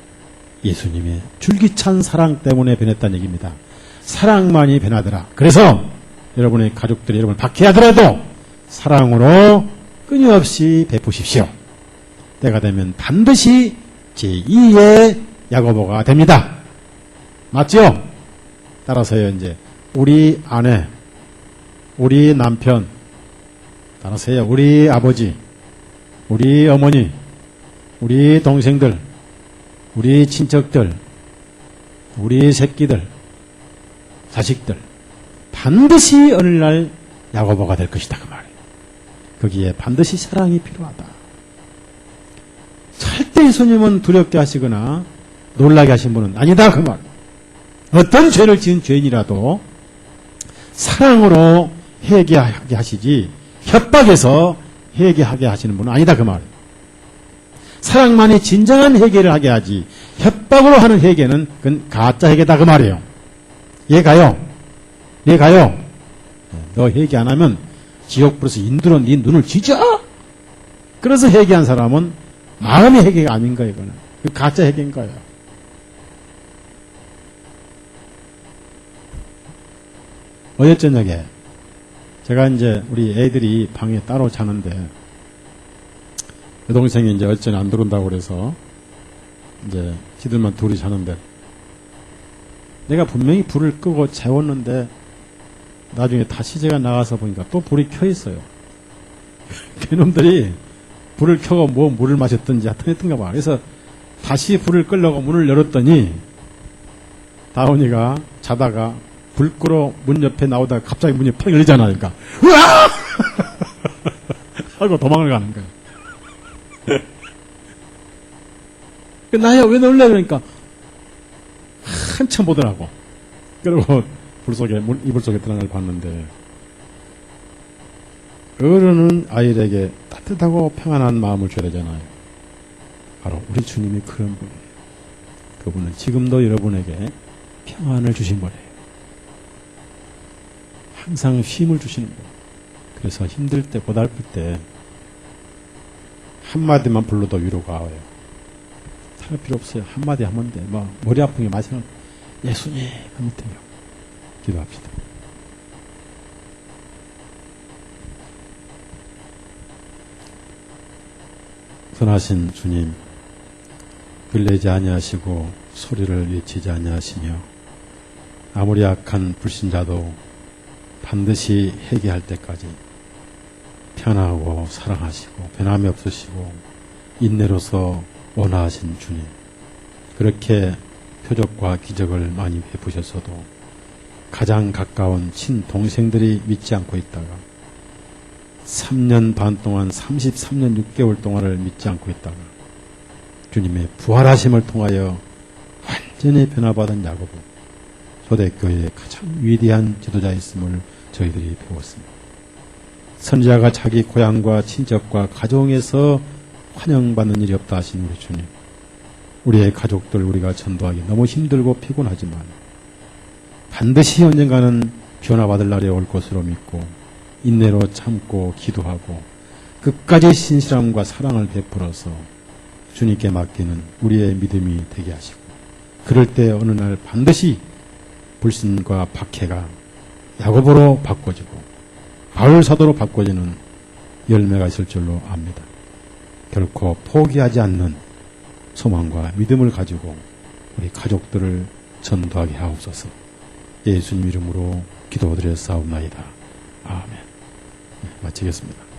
예수님의 줄기찬 사랑 때문에 변했다는 얘기입니다. 사랑만이 변하더라. 그래서 여러분의 가족들이 여러분을 박해하더라도 사랑으로 끊임없이 베푸십시오. 때가 되면 반드시 제2의 야고보가 됩니다. 맞죠? 따라서요, 이제 우리 아내, 우리 남편, 따라서요, 우리 아버지, 우리 어머니, 우리 동생들, 우리 친척들, 우리 새끼들, 자식들, 반드시 어느 날 야고보가 될 것이다. 그 말이에요. 거기에 반드시 사랑이 필요하다. 절대 예수님은 두렵게 하시거나 놀라게 하신 분은 아니다. 그 말. 어떤 죄를 지은 죄인이라도 사랑으로 회개하게 하시지 협박해서 회개하게 하시는 분은 아니다. 그 말. 사랑만이 진정한 회개를 하게 하지 협박으로 하는 회개는 그건 가짜 회개다. 그 말이에요. 얘가요. 너 회개 안 하면 지옥불에서 인도로 네 눈을 쥐죠. 그래서 회개한 사람은 마음의 회개가 아닌 거예요. 이거는. 그 가짜 회개인 거예요. 어제 저녁에 제가 이제 우리 애들이 방에 따로 자는데 여동생이 이제 어제는 안 들어온다고 그래서 이제 지들만 둘이 자는데 내가 분명히 불을 끄고 재웠는데 나중에 다시 제가 나가서 보니까 또 불이 켜 있어요. 그놈들이 불을 켜고 뭐 물을 마셨든지 하여튼 했던가 봐. 그래서 다시 불을 끄려고 문을 열었더니 다운이가 자다가 불 끄러 문 옆에 나오다가 갑자기 문이 팍 열리잖아. 그러니까 으아! 하고 도망을 가는 거야. 나야 왜 놀래? 그러니까 한참 보더라고. 그리고 이불 속에 들어간 걸 봤는데 어른은 아이들에게 따뜻하고 평안한 마음을 줘야 되잖아요. 바로 우리 주님이 그런 분이에요. 그분은 지금도 여러분에게 평안을 주신 분이에요. 항상 힘을 주시는 분. 그래서 힘들 때, 고달플 때 한마디만 불러도 위로가 와요. 할 필요 없어요. 한마디 하면 돼. 뭐 머리 아픈 게 마시는 예수님 하면 돼요. 기도합시다. 선하신 주님, 빌리지 아니하시고 소리를 외치지 아니하시며 아무리 악한 불신자도 반드시 회개할 때까지 편하고 사랑하시고 변함이 없으시고 인내로서 원하신 주님, 그렇게 표적과 기적을 많이 베푸셨어도 가장 가까운 친동생들이 믿지 않고 있다가 3년 반 동안 33년 6개월 동안을 믿지 않고 있다가 주님의 부활하심을 통하여 완전히 변화받은 야고보, 초대교회의 가장 위대한 지도자였음을 저희들이 배웠습니다. 선지자가 자기 고향과 친척과 가정에서 환영받는 일이 없다 하신 우리 주님, 우리의 가족들 우리가 전도하기 너무 힘들고 피곤하지만 반드시 언젠가는 변화받을 날이 올 것으로 믿고 인내로 참고 기도하고 끝까지 신실함과 사랑을 베풀어서 주님께 맡기는 우리의 믿음이 되게 하시고, 그럴 때 어느 날 반드시 불신과 박해가 야고보로 바꿔지고 바울 사도로 바꿔지는 열매가 있을 줄로 압니다. 결코 포기하지 않는 소망과 믿음을 가지고 우리 가족들을 전도하게 하옵소서. 예수님 이름으로 기도드렸사옵나이다. 아멘. 마치겠습니다.